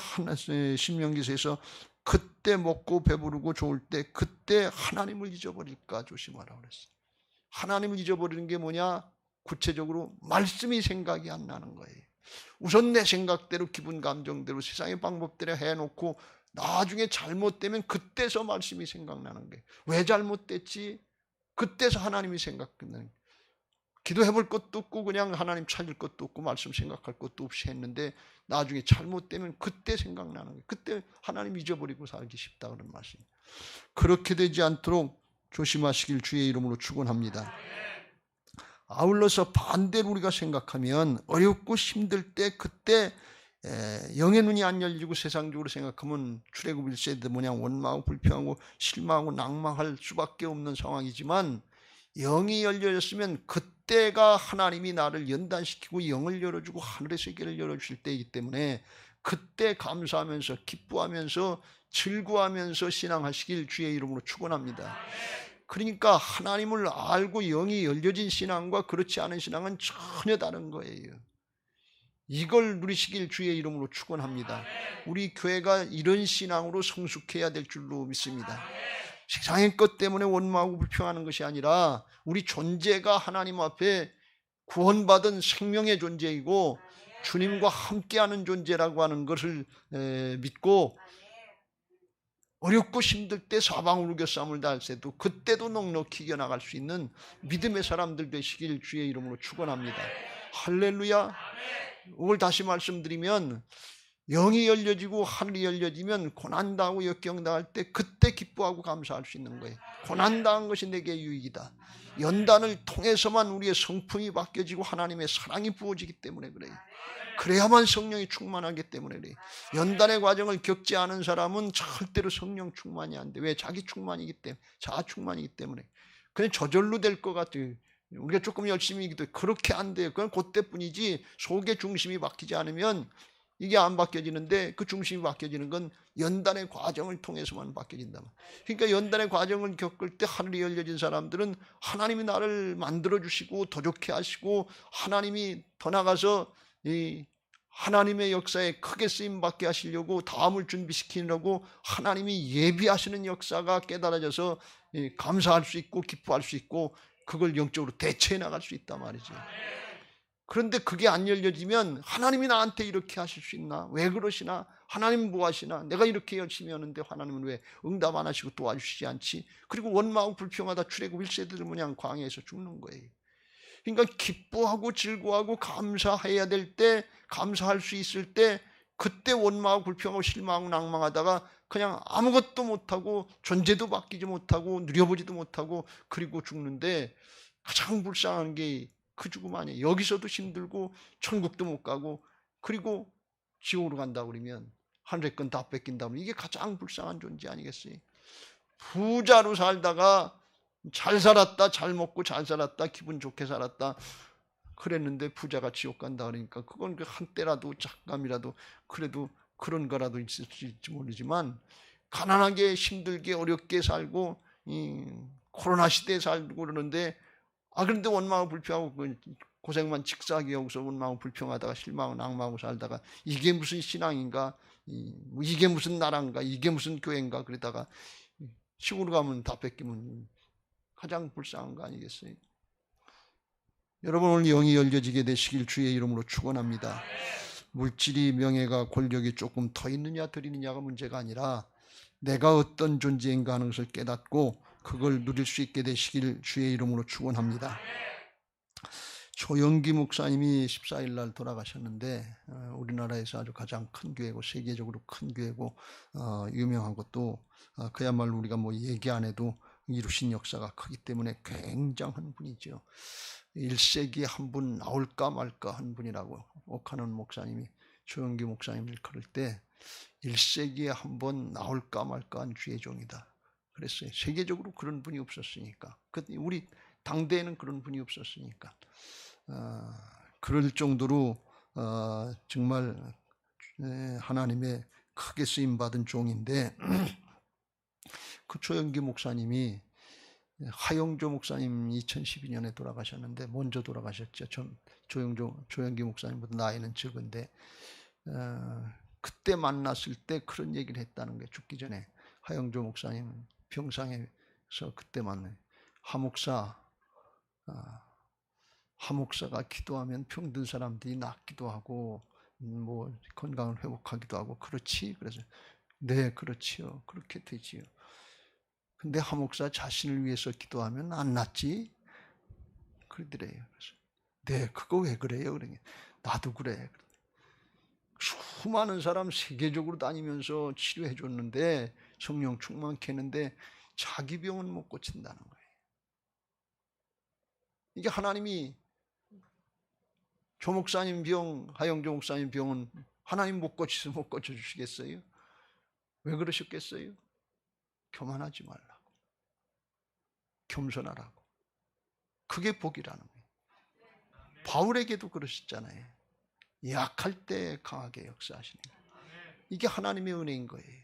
신명기서에서 그때 먹고 배부르고 좋을 때 그때 하나님을 잊어버릴까 조심하라 그랬어요. 하나님을 잊어버리는 게 뭐냐? 구체적으로 말씀이 생각이 안 나는 거예요. 우선 내 생각대로 기분 감정대로 세상의 방법대로 해놓고 나중에 잘못되면 그때서 말씀이 생각나는 거예요. 왜 잘못됐지? 그때서 하나님이 생각나는 거예요. 기도해볼 것도 없고 그냥 하나님 찾을 것도 없고 말씀 생각할 것도 없이 했는데 나중에 잘못되면 그때 생각나는 거예요. 그때 하나님 잊어버리고 살기 쉽다 그런 말씀이에요. 그렇게 되지 않도록 조심하시길 주의 이름으로 축원합니다. 아울러서 반대로 우리가 생각하면 어렵고 힘들 때 그때 영의 눈이 안 열리고 세상적으로 생각하면 출애굽 1세대 모양 원망하고 불평하고 실망하고 낭망할 수밖에 없는 상황이지만, 영이 열려졌으면 그때가 하나님이 나를 연단시키고 영을 열어주고 하늘의 세계를 열어주실 때이기 때문에 그때 감사하면서 기뻐하면서 즐거워하면서 신앙하시길 주의 이름으로 축원합니다. 그러니까 하나님을 알고 영이 열려진 신앙과 그렇지 않은 신앙은 전혀 다른 거예요. 이걸 누리시길 주의 이름으로 축원합니다. 우리 교회가 이런 신앙으로 성숙해야 될 줄로 믿습니다. 세상의 것 때문에 원망하고 불평하는 것이 아니라 우리 존재가 하나님 앞에 구원받은 생명의 존재이고 주님과 함께하는 존재라고 하는 것을 믿고, 어렵고 힘들 때 사방으로 겨싸움을 다할 때도 그때도 넉넉히 이겨나갈 수 있는 믿음의 사람들 되시길 주의 이름으로 축원합니다. 할렐루야. 오늘 다시 말씀드리면 영이 열려지고 하늘이 열려지면 고난당하고 역경당할 때 그때 기뻐하고 감사할 수 있는 거예요. 고난당한 것이 내게 유익이다. 연단을 통해서만 우리의 성품이 바뀌어지고 하나님의 사랑이 부어지기 때문에 그래요. 그래야만 성령이 충만하기 때문에 그래요. 연단의 과정을 겪지 않은 사람은 절대로 성령 충만이 안 돼. 왜? 자기 충만이기 때문에, 자아 충만이기 때문에. 그냥 저절로 될 것 같아요. 우리가 조금 열심히 기도 그렇게 안 돼요. 그건 그때뿐이지 속의 중심이 바뀌지 않으면 이게 안 바뀌어지는데, 그 중심이 바뀌어지는 건 연단의 과정을 통해서만 바뀌어진다. 그러니까 연단의 과정을 겪을 때 하늘이 열려진 사람들은 하나님이 나를 만들어주시고 더 좋게 하시고 하나님이 더 나가서 이 하나님의 역사에 크게 쓰임받게 하시려고 다음을 준비시키려고 하나님이 예비하시는 역사가 깨달아져서 감사할 수 있고 기뻐할 수 있고 그걸 영적으로 대체해 나갈 수 있단 말이지. 그런데 그게 안 열려지면 하나님이 나한테 이렇게 하실 수 있나? 왜 그러시나? 하나님은 뭐 하시나? 내가 이렇게 열심히 하는데 하나님은 왜 응답 안 하시고 도와주시지 않지? 그리고 원망하고 불평하다 출애굽 1세대들 모양 광야에서 죽는 거예요. 그러니까 기뻐하고 즐거워하고 감사해야 될 때, 감사할 수 있을 때 그때 원망하고 불평하고 실망하고 낭망하다가 그냥 아무것도 못하고 존재도 바뀌지 못하고 누려보지도 못하고 그리고 죽는데, 가장 불쌍한 게 그 죽음 아니에요. 여기서도 힘들고 천국도 못 가고 그리고 지옥으로 간다고 그러면 하늘의 건 다 뺏긴다면 이게 가장 불쌍한 존재 아니겠어요? 부자로 살다가 잘 살았다, 잘 먹고 잘 살았다, 기분 좋게 살았다 그랬는데 부자가 지옥 간다 그러니까 그건 그 한때라도 잠깐이라도 그래도 그런 거라도 있을 수 있을지 모르지만, 가난하게 힘들게 어렵게 살고 코로나 시대에 살고 그러는데 그런데 원망하고 불평하고 고생만 직사하게 여기서 원망하고 불평하다가 실망하고 낭망하고 살다가 이게 무슨 신앙인가, 이게 무슨 나라인가, 이게 무슨 교회인가 그러다가 시골로 가면 다 뺏기면 가장 불쌍한 거 아니겠어요? 여러분, 오늘 영이 열려지게 되시길 주의 이름으로 축원합니다. 물질이, 명예가, 권력이 조금 더 있느냐 덜 있느냐가 문제가 아니라 내가 어떤 존재인가 하는 것을 깨닫고 그걸 누릴 수 있게 되시길 주의 이름으로 축원합니다. 조영기 목사님이 14일 날 돌아가셨는데 우리나라에서 아주 가장 큰 교회고 세계적으로 큰 교회고 유명한 것도 그야말로 우리가 뭐 얘기 안 해도 이루신 역사가 크기 때문에 굉장한 분이죠. 1세기에 한 분 나올까 말까 한 분이라고 옥하는 목사님이 조영기 목사님을 그럴 때 1세기에 한 번 나올까 말까 한 주의 종이다 그랬어요. 세계적으로 그런 분이 없었으니까, 우리 당대에는 그런 분이 없었으니까 그럴 정도로 정말 하나님의 크게 쓰임받은 종인데 그 조영기 목사님이 하영조 목사님 2012년에 돌아가셨는데 먼저 돌아가셨죠. 조영기 목사님보다 나이는 적은데 그때 만났을 때 그런 얘기를 했다는 거예요. 죽기 전에 하영조 목사님 병상에서 그때 만나요. 하목사가 기도하면 병든 사람들이 낫기도 하고 뭐 건강을 회복하기도 하고 그렇지? 그래서 네 그렇지요. 그렇게 되지요. 근데 하목사 자신을 위해서 기도하면 안 낫지? 그러더래요. 그래서 네 그거 왜 그래요? 그러니 나도 그래. 수많은 사람 세계적으로 다니면서 치료해 줬는데 성령 충만케 했는데 자기 병은 못 고친다는 거예요. 이게 하나님이 조 목사님 병, 하영조 목사님 병은 하나님 못 고쳐주시겠어요? 왜 그러셨겠어요? 교만하지 말라고, 겸손하라고. 그게 복이라는 거예요. 바울에게도 그러셨잖아요. 약할 때 강하게 역사하시는 거예요. 이게 하나님의 은혜인 거예요.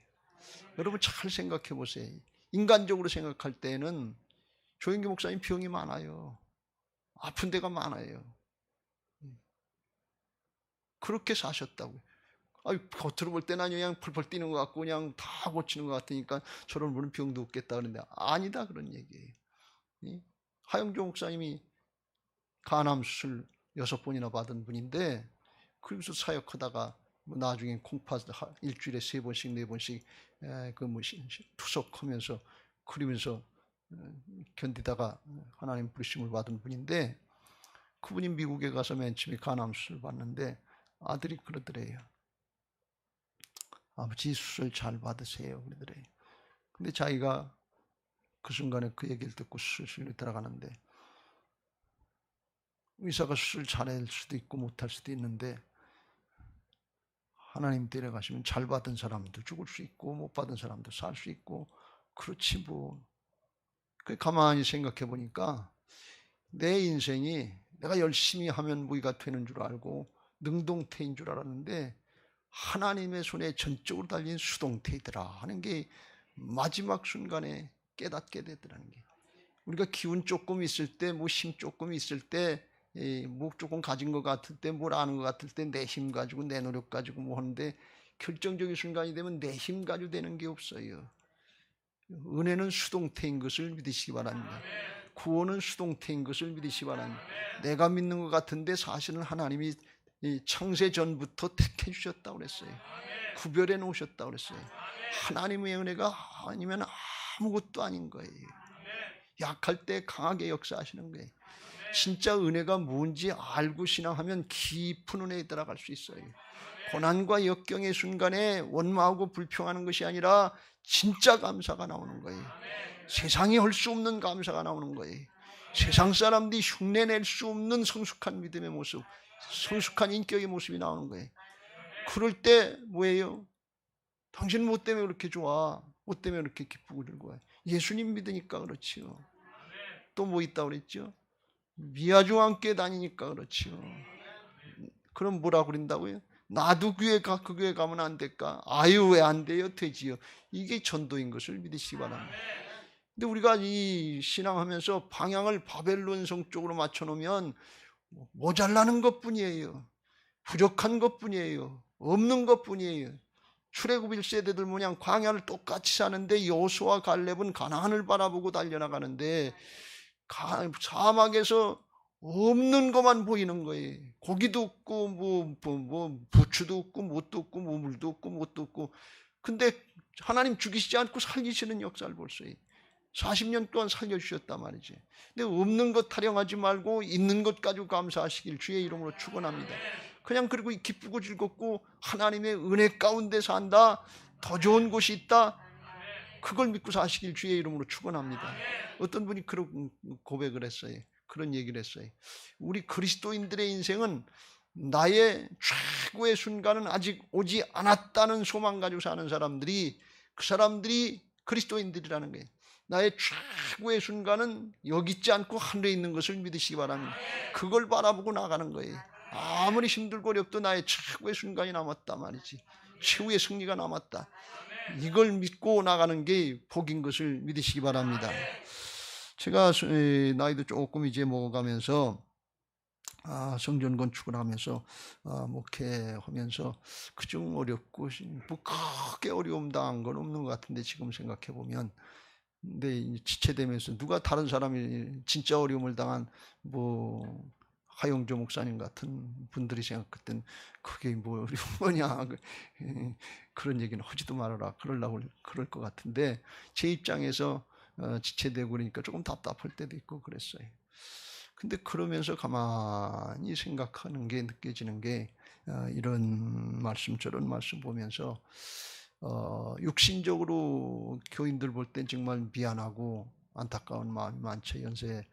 여러분 잘 생각해 보세요. 인간적으로 생각할 때는 조영기 목사님 병이 많아요. 아픈 데가 많아요. 그렇게 사셨다고요. 겉으로 볼 때는 그냥 펄펄 뛰는 것 같고 그냥 다 고치는 것 같으니까 저런 분은 병도 없겠다 그러는데 아니다 그런 얘기예요. 하영조 목사님이 간암 수술 6번이나 받은 분인데 그러면서 사역하다가 나중에 콩팥 일주일에 3번씩 4번씩 투석하면서 그러면서 견디다가 하나님 부르심을 받은 분인데, 그분이 미국에 가서 맨 처음에 간암 수술 받는데 아들이 그러더래요. 아버지 수술 잘 받으세요 그러더래요. 근데 자기가 그 순간에 그 얘기를 듣고 수술실에 들어가는데 의사가 수술 잘할 수도 있고 못할 수도 있는데 하나님 데려가시면 잘 받은 사람도 죽을 수 있고 못 받은 사람도 살 수 있고 그렇지 뭐. 그 가만히 생각해 보니까 내 인생이 내가 열심히 하면 무기가 되는 줄 알고 능동태인 줄 알았는데 하나님의 손에 전적으로 달린 수동태이더라 하는 게 마지막 순간에 깨닫게 되더라는 게, 우리가 기운 조금 있을 때, 뭐 힘 조금 있을 때, 뭐 조금 가진 것 같을 때, 뭘 아는 것 같을 때 내 힘 가지고 내 노력 가지고 뭐 하는데 결정적인 순간이 되면 내 힘 가지고 되는 게 없어요. 은혜는 수동태인 것을 믿으시기 바랍니다. 구원은 수동태인 것을 믿으시기 바랍니다. 내가 믿는 것 같은데 사실은 하나님이 창세 전부터 택해 주셨다고 그랬어요. 구별해 놓으셨다고 그랬어요. 하나님의 은혜가 아니면 아무것도 아닌 거예요. 약할 때 강하게 역사하시는 거예요. 진짜 은혜가 뭔지 알고 신앙하면 깊은 은혜에 들어갈 수 있어요. 고난과 역경의 순간에 원망하고 불평하는 것이 아니라 진짜 감사가 나오는 거예요. 세상이 할 수 없는 감사가 나오는 거예요. 세상 사람들이 흉내낼 수 없는 성숙한 믿음의 모습, 성숙한 인격의 모습이 나오는 거예요. 그럴 때 뭐예요? 당신 뭐 때문에 그렇게 좋아? 뭐 때문에 그렇게 기쁘고 즐거워요? 예수님 믿으니까 그렇지요. 또 뭐 있다고 그랬죠? 미아주와 함께 다니니까 그렇지요. 그럼 뭐라고 그런다고요? 나도 그 교회 가면 안 될까? 아유 왜 안 돼요? 되지요. 이게 전도인 것을 믿으시기 바랍니다. 근데 우리가 이 신앙하면서 방향을 바벨론성 쪽으로 맞춰놓으면 모자라는 것뿐이에요. 부족한 것뿐이에요. 없는 것뿐이에요. 출애굽 1세대들 모양 광야를 똑같이 사는데 여호수아 갈렙은 가나안을 바라보고 달려나가는데 사막에서 없는 것만 보이는 거예요. 고기도 없고 뭐 부추도 없고 뭣도 없고 뭐 물도 없고 뭣도 없고. 근데 하나님 죽이시지 않고 살리시는 역사를 볼 수 있어요. 40년 동안 살려주셨단 말이지. 근데 없는 것 타령하지 말고 있는 것 가지고 감사하시길 주의 이름으로 축원합니다. 그냥 그리고 기쁘고 즐겁고 하나님의 은혜 가운데 산다. 더 좋은 곳이 있다. 그걸 믿고 사시길 주의 이름으로 축원합니다. 어떤 분이 그런 고백을 했어요. 그런 얘기를 했어요. 우리 그리스도인들의 인생은 나의 최고의 순간은 아직 오지 않았다는 소망 가지고 사는 사람들이, 그 사람들이 그리스도인들이라는 거예요. 나의 최고의 순간은 여기 있지 않고 하늘에 있는 것을 믿으시기 바랍니다. 그걸 바라보고 나가는 거예요. 아무리 힘들고 어렵도 나의 최고의 순간이 남았다 말이지. 최후의 승리가 남았다. 이걸 믿고 나가는 게 복인 것을 믿으시기 바랍니다. 제가 나이도 조금 이제 먹어가면서 성전 건축을 하면서 목회하면서 그중 어렵고 뭐 크게 어려움 당한 건 없는 것 같은데 지금 생각해 보면, 근데 지체되면서 누가 다른 사람이 진짜 어려움을 당한 뭐 하용조 목사님 같은 분들이 생각할 땐 그게 뭐 어려운 거냐 그런 얘기는 하지도 말아라 그러려고 그럴 것 같은데, 제 입장에서 지체되고 그러니까 조금 답답할 때도 있고 그랬어요. 근데 그러면서 가만히 생각하는 게 느껴지는 게 이런 말씀 저런 말씀 보면서 육신적으로 교인들 볼 땐 정말 미안하고 안타까운 마음이 많죠. 연세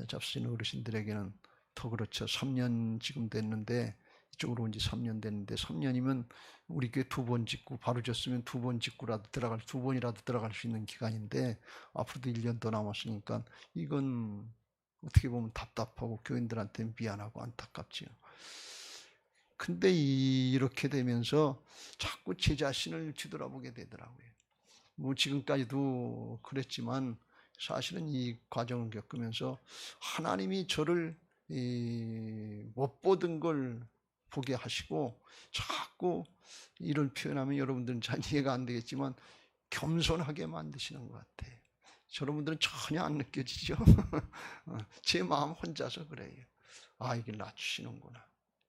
잡수신 어르신들에게는 더 그렇죠. 3년 지금 됐는데, 이쪽으로 온 지 3년 됐는데 3년이면 우리 교회 2번 짓고 바로 졌으면 2번 짓고라도 2번이라도 들어갈 수 있는 기간인데 앞으로도 1년 더 남았으니까 이건 어떻게 보면 답답하고 교인들한테 미안하고 안타깝지요. 근데 이렇게 되면서 자꾸 제 자신을 뒤돌아보게 되더라고요. 뭐 지금까지도 그랬지만 사실은 이 과정을 겪으면서 하나님이 저를 못 보던 걸 보게 하시고, 자꾸 이를 표현하면 여러분들은 잘 이해가 안 되겠지만 겸손하게 만드시는 것 같아요. 여러분들은 전혀 안 느껴지죠? 제 마음 혼자서 그래요. 이게 낮추시는구나.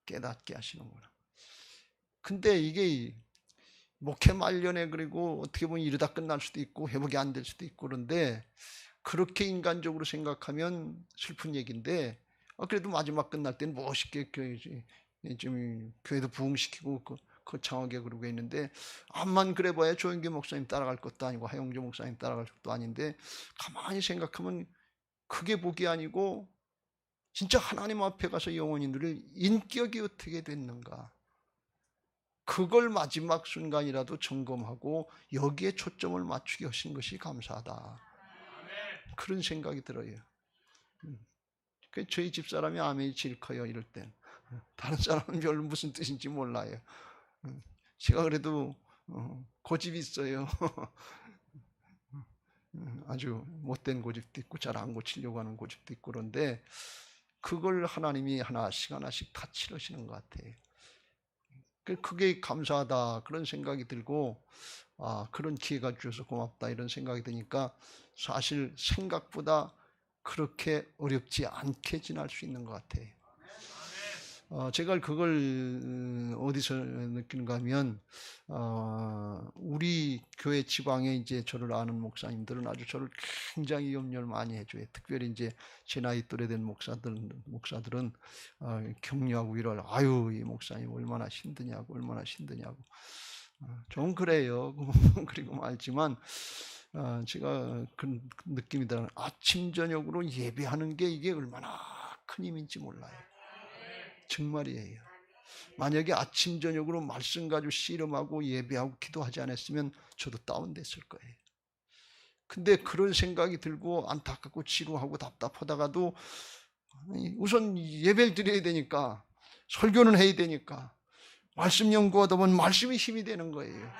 깨닫게 하시는구나. 근데 이게 목회 말년에 그리고 어떻게 보면 이러다 끝날 수도 있고 회복이 안 될 수도 있고, 그런데 그렇게 인간적으로 생각하면 슬픈 얘기인데 그래도 마지막 끝날 때는 멋있게 교회도 부흥시키고 거창하게 그러고 있는데, 암만 그래봐야 조영기 목사님 따라갈 것도 아니고 하용조 목사님 따라갈 것도 아닌데, 가만히 생각하면 그게 복이 아니고 진짜 하나님 앞에 가서 영원히 누릴 인격이 어떻게 됐는가, 그걸 마지막 순간이라도 점검하고 여기에 초점을 맞추게 하신 것이 감사하다, 그런 생각이 들어요. 저희 집사람이 아멘이 제일 커요. 이럴 땐 다른 사람은 별로 무슨 뜻인지 몰라요. 제가 그래도 고집이 있어요. 아주 못된 고집도 있고 잘 안 고치려고 하는 고집도 있고, 그런데 그걸 하나님이 하나씩 하나씩 다 치르시는 것 같아요. 그게 감사하다, 그런 생각이 들고, 그런 기회가 주셔서 고맙다, 이런 생각이 드니까 사실 생각보다 그렇게 어렵지 않게 지날 수 있는 것 같아요. 제가 그걸 어디서 느끼는가 하면, 우리 교회 지방에 이제 저를 아는 목사님들은 아주 저를 굉장히 염려를 많이 해줘요. 특별히 이제 제 나이 또래 된 목사들은 격려하고 위로를, 아유, 이 목사님 얼마나 힘드냐고, 얼마나 힘드냐고. 좀 그래요. 그리고 말지만, 제가 그 느낌이 들어요. 아침 저녁으로 예배하는 게 이게 얼마나 큰 힘인지 몰라요. 정말이에요. 만약에 아침 저녁으로 말씀 가지고 씨름하고 예배하고 기도하지 않았으면 저도 다운됐을 거예요. 근데 그런 생각이 들고 안타깝고 지루하고 답답하다가도 우선 예배를 드려야 되니까, 설교는 해야 되니까 말씀 연구하다 보면 말씀이 힘이 되는 거예요.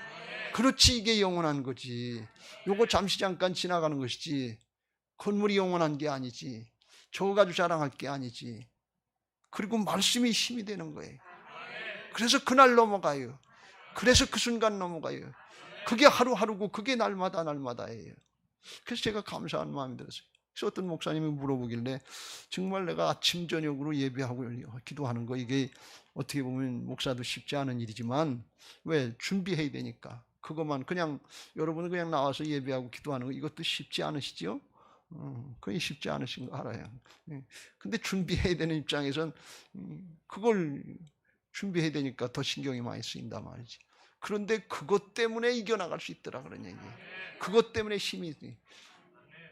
그렇지, 이게 영원한 거지. 요거 잠시 잠깐 지나가는 것이지, 건물이 영원한 게 아니지, 저거 가지고 자랑할 게 아니지. 그리고 말씀이 힘이 되는 거예요. 그래서 그날 넘어가요. 그래서 그 순간 넘어가요. 그게 하루하루고 그게 날마다 날마다예요. 그래서 제가 감사한 마음이 들었어요. 그래서 어떤 목사님이 물어보길래, 정말 내가 아침 저녁으로 예배하고 기도하는 거, 이게 어떻게 보면 목사도 쉽지 않은 일이지만, 왜? 준비해야 되니까. 그것만 그냥 여러분은 그냥 나와서 예배하고 기도하는 거, 이것도 쉽지 않으시죠? 거의 쉽지 않으신 거 알아요. 근데 준비해야 되는 입장에선 그걸 준비해야 되니까 더 신경이 많이 쓰인단 말이지. 그런데 그것 때문에 이겨나갈 수 있더라, 그런 얘기예요. 그것 때문에 힘이,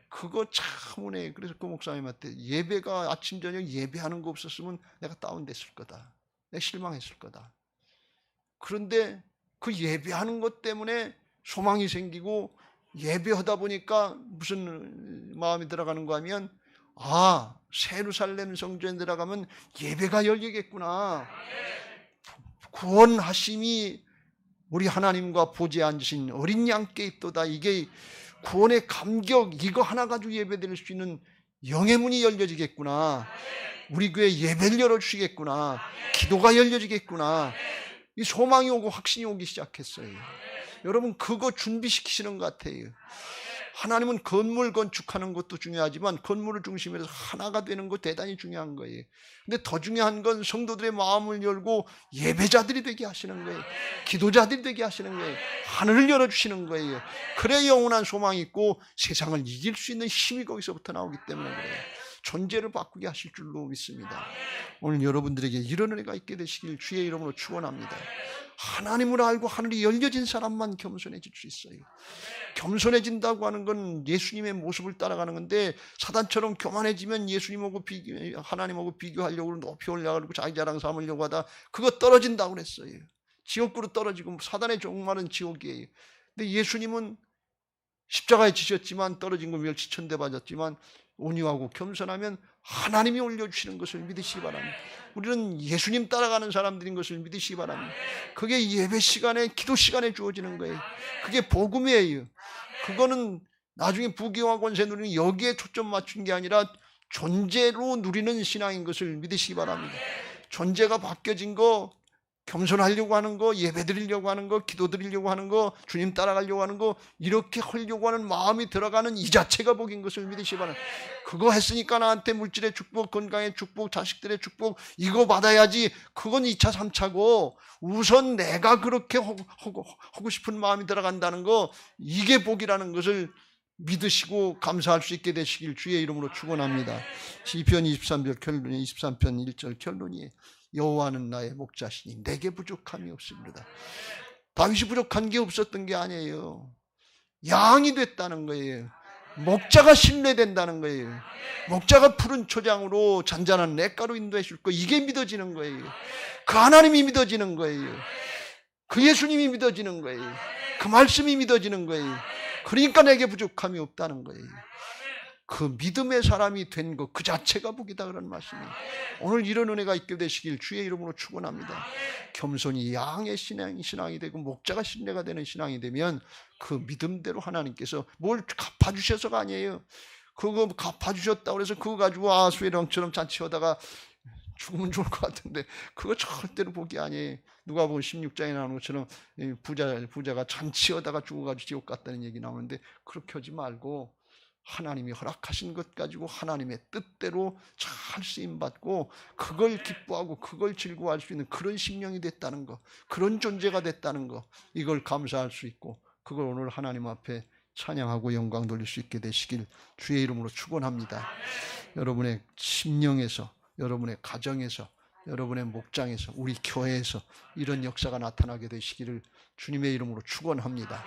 그거 참 은혜예요. 그래서 그 목사님한테, 예배가 아침 저녁 예배하는 거 없었으면 내가 다운됐을 거다, 내가 실망했을 거다. 그런데 그 예배하는 것 때문에 소망이 생기고, 예배하다 보니까 무슨 마음이 들어가는가 하면, 세루살렘 성전에 들어가면 예배가 열리겠구나. 구원하심이 우리 하나님과 보좌에 앉으신 어린 양께 있도다. 이게 구원의 감격, 이거 하나 가지고 예배드릴 수 있는 영의 문이 열려지겠구나. 우리 교회 예배를 열어주시겠구나. 기도가 열려지겠구나. 이 소망이 오고 확신이 오기 시작했어요. 여러분, 그거 준비시키시는 것 같아요. 하나님은 건물 건축하는 것도 중요하지만 건물을 중심으로 해서 하나가 되는 거 대단히 중요한 거예요. 근데 더 중요한 건 성도들의 마음을 열고 예배자들이 되게 하시는 거예요. 기도자들이 되게 하시는 거예요. 하늘을 열어주시는 거예요. 그래 영원한 소망이 있고 세상을 이길 수 있는 힘이 거기서부터 나오기 때문에 그래요. 존재를 바꾸게 하실 줄로 믿습니다. 오늘 여러분들에게 이런 은혜가 있게 되시길 주의 이름으로 축원합니다. 하나님을 알고 하늘이 열려진 사람만 겸손해질 수 있어요. 겸손해진다고 하는 건 예수님의 모습을 따라가는 건데, 사단처럼 교만해지면 예수님하고 하나님하고 비교하려고 높이 올라가고 자기 자랑 삼으려고 하다 그거 떨어진다고 그랬어요. 지옥으로 떨어지고, 사단의 종말은 지옥이에요. 근데 예수님은 십자가에 지셨지만 떨어진 거 멸치천대 맞았지만 온유하고 겸손하면 하나님이 올려주시는 것을 믿으시기 바랍니다. 우리는 예수님 따라가는 사람들인 것을 믿으시기 바랍니다. 그게 예배 시간에, 기도 시간에 주어지는 거예요. 그게 복음이에요. 그거는 나중에 부귀와 권세 누리는 여기에 초점 맞춘 게 아니라 존재로 누리는 신앙인 것을 믿으시기 바랍니다. 존재가 바뀌어진 거, 겸손하려고 하는 거, 예배 드리려고 하는 거, 기도 드리려고 하는 거, 주님 따라가려고 하는 거, 이렇게 하려고 하는 마음이 들어가는 이 자체가 복인 것을 믿으시기 바랍니다. 그거 했으니까 나한테 물질의 축복, 건강의 축복, 자식들의 축복 이거 받아야지, 그건 2차 3차고 우선 내가 그렇게 하고 싶은 마음이 들어간다는 거, 이게 복이라는 것을 믿으시고 감사할 수 있게 되시길 주의 이름으로 축원합니다. 시편 23편 1절 결론이에요. 여호와는 나의 목자시니 내게 부족함이 없습니다. 다윗이 부족한 게 없었던 게 아니에요. 양이 됐다는 거예요. 목자가 신뢰된다는 거예요. 목자가 푸른 초장으로 잔잔한 냇가로 인도해 줄 거, 이게 믿어지는 거예요. 그 하나님이 믿어지는 거예요. 그 예수님이 믿어지는 거예요. 그 말씀이 믿어지는 거예요. 그러니까 내게 부족함이 없다는 거예요. 그 믿음의 사람이 된 것 그 자체가 복이다, 그런 말씀이에요. 오늘 이런 은혜가 있게 되시길 주의 이름으로 축원합니다. 겸손히 양의 신앙이 되고 목자가 신뢰가 되는 신앙이 되면 그 믿음대로 하나님께서 뭘 갚아주셔서가 아니에요. 그거 갚아주셨다고 해서 그거 가지고 아수에랑처럼 잔치하다가 죽으면 좋을 것 같은데 그거 절대로 복이 아니에요. 누가복음 16장에 나오는 것처럼 부자가 잔치하다가 죽어가지고 지옥 갔다는 얘기 나오는데 그렇게 하지 말고 하나님이 허락하신 것 가지고 하나님의 뜻대로 잘 쓰임받고 그걸 기뻐하고 그걸 즐거워할 수 있는 그런 심령이 됐다는 거, 그런 존재가 됐다는 거, 이걸 감사할 수 있고 그걸 오늘 하나님 앞에 찬양하고 영광 돌릴 수 있게 되시길 주의 이름으로 축원합니다. 여러분의 심령에서, 여러분의 가정에서, 여러분의 목장에서, 우리 교회에서 이런 역사가 나타나게 되시기를 주님의 이름으로 축원합니다.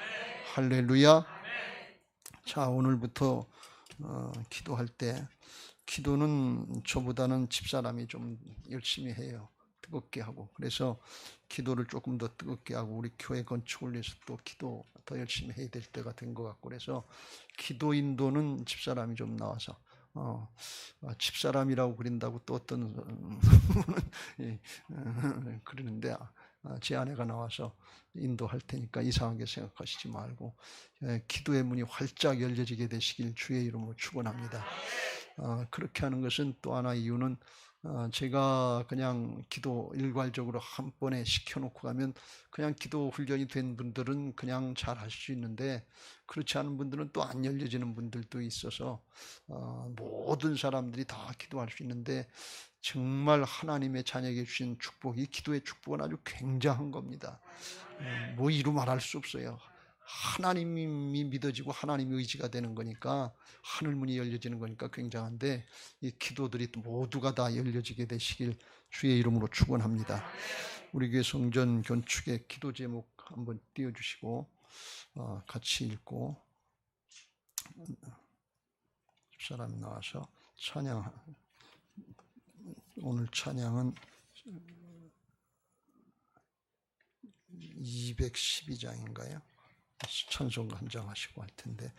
할렐루야. 자, 오늘부터 기도할 때 기도는 저보다는 집사람이 좀 열심히 해요. 뜨겁게 하고. 그래서 기도를 조금 더 뜨겁게 하고 우리 교회 건축을 위해서 또 기도 더 열심히 해야 될 때가 된 것 같고, 그래서 기도 인도는 집사람이 좀 나와서 집사람이라고 그린다고 또 어떤 그러는데 제 아내가 나와서 인도할 테니까 이상하게 생각하시지 말고 기도의 문이 활짝 열려지게 되시길 주의 이름으로 축원합니다. 그렇게 하는 것은 또 하나 이유는 제가 그냥 기도 일괄적으로 한 번에 시켜놓고 가면 그냥 기도 훈련이 된 분들은 그냥 잘 하실 수 있는데 그렇지 않은 분들은 또 안 열려지는 분들도 있어서 모든 사람들이 다 기도할 수 있는데 정말 하나님의 자녀에게 주신 축복이, 기도의 축복은 아주 굉장한 겁니다. 뭐 이루 말할 수 없어요. 하나님이 믿어지고 하나님이 의지가 되는 거니까, 하늘문이 열려지는 거니까 굉장한데 이 기도들이 모두가 다 열려지게 되시길 주의 이름으로 축원합니다. 우리 교회 성전 건축의 기도 제목 한번 띄워주시고 같이 읽고 집사람이 나와서 찬양. 오늘 찬양은 212장인가요? 찬송가 한 장 하시고 할 텐데,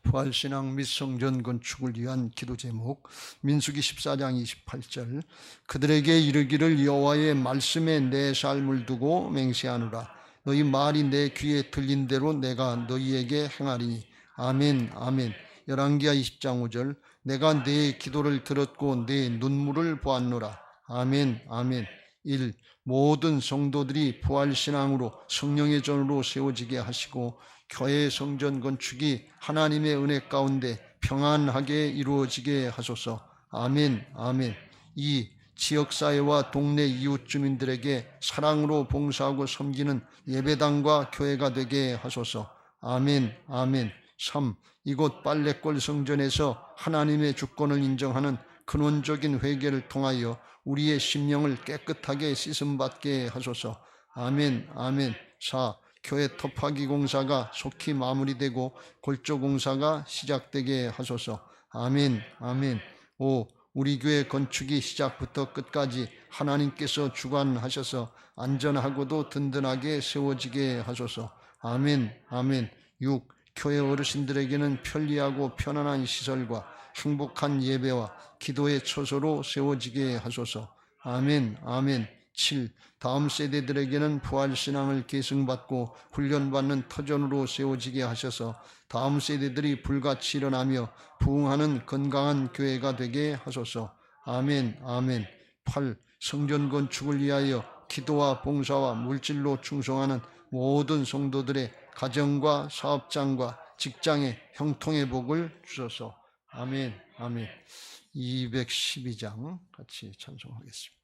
부활신앙 및 성전 건축을 위한 기도 제목, 민수기 14장 28절. 그들에게 이르기를 여호와의 말씀에 내 삶을 두고 맹세하노라. 너희 말이 내 귀에 들린 대로 내가 너희에게 행하리니. 아멘 아멘. 열왕기하 20장 5절. 내가 내 기도를 들었고 내 눈물을 보았노라. 아멘 아멘. 1. 모든 성도들이 부활신앙으로 성령의 전으로 세워지게 하시고 교회 성전 건축이 하나님의 은혜 가운데 평안하게 이루어지게 하소서. 아멘 아멘. 2. 지역사회와 동네 이웃 주민들에게 사랑으로 봉사하고 섬기는 예배당과 교회가 되게 하소서. 아멘 아멘. 3. 이곳 빨래골 성전에서 하나님의 주권을 인정하는 근원적인 회개를 통하여 우리의 심령을 깨끗하게 씻음받게 하소서. 아멘 아멘. 4. 교회 터파기 공사가 속히 마무리되고 골조 공사가 시작되게 하소서. 아멘 아멘. 5. 우리 교회 건축이 시작부터 끝까지 하나님께서 주관하셔서 안전하고도 든든하게 세워지게 하소서. 아멘 아멘. 6. 교회 어르신들에게는 편리하고 편안한 시설과 행복한 예배와 기도의 처소로 세워지게 하소서. 아멘 아멘. 7. 다음 세대들에게는 부활신앙을 계승받고 훈련받는 터전으로 세워지게 하셔서 다음 세대들이 불같이 일어나며 부흥하는 건강한 교회가 되게 하소서. 아멘 아멘. 8. 성전 건축을 위하여 기도와 봉사와 물질로 충성하는 모든 성도들의 가정과 사업장과 직장의 형통의 복을 주소서. 아멘 아멘. 212장 같이 찬송하겠습니다.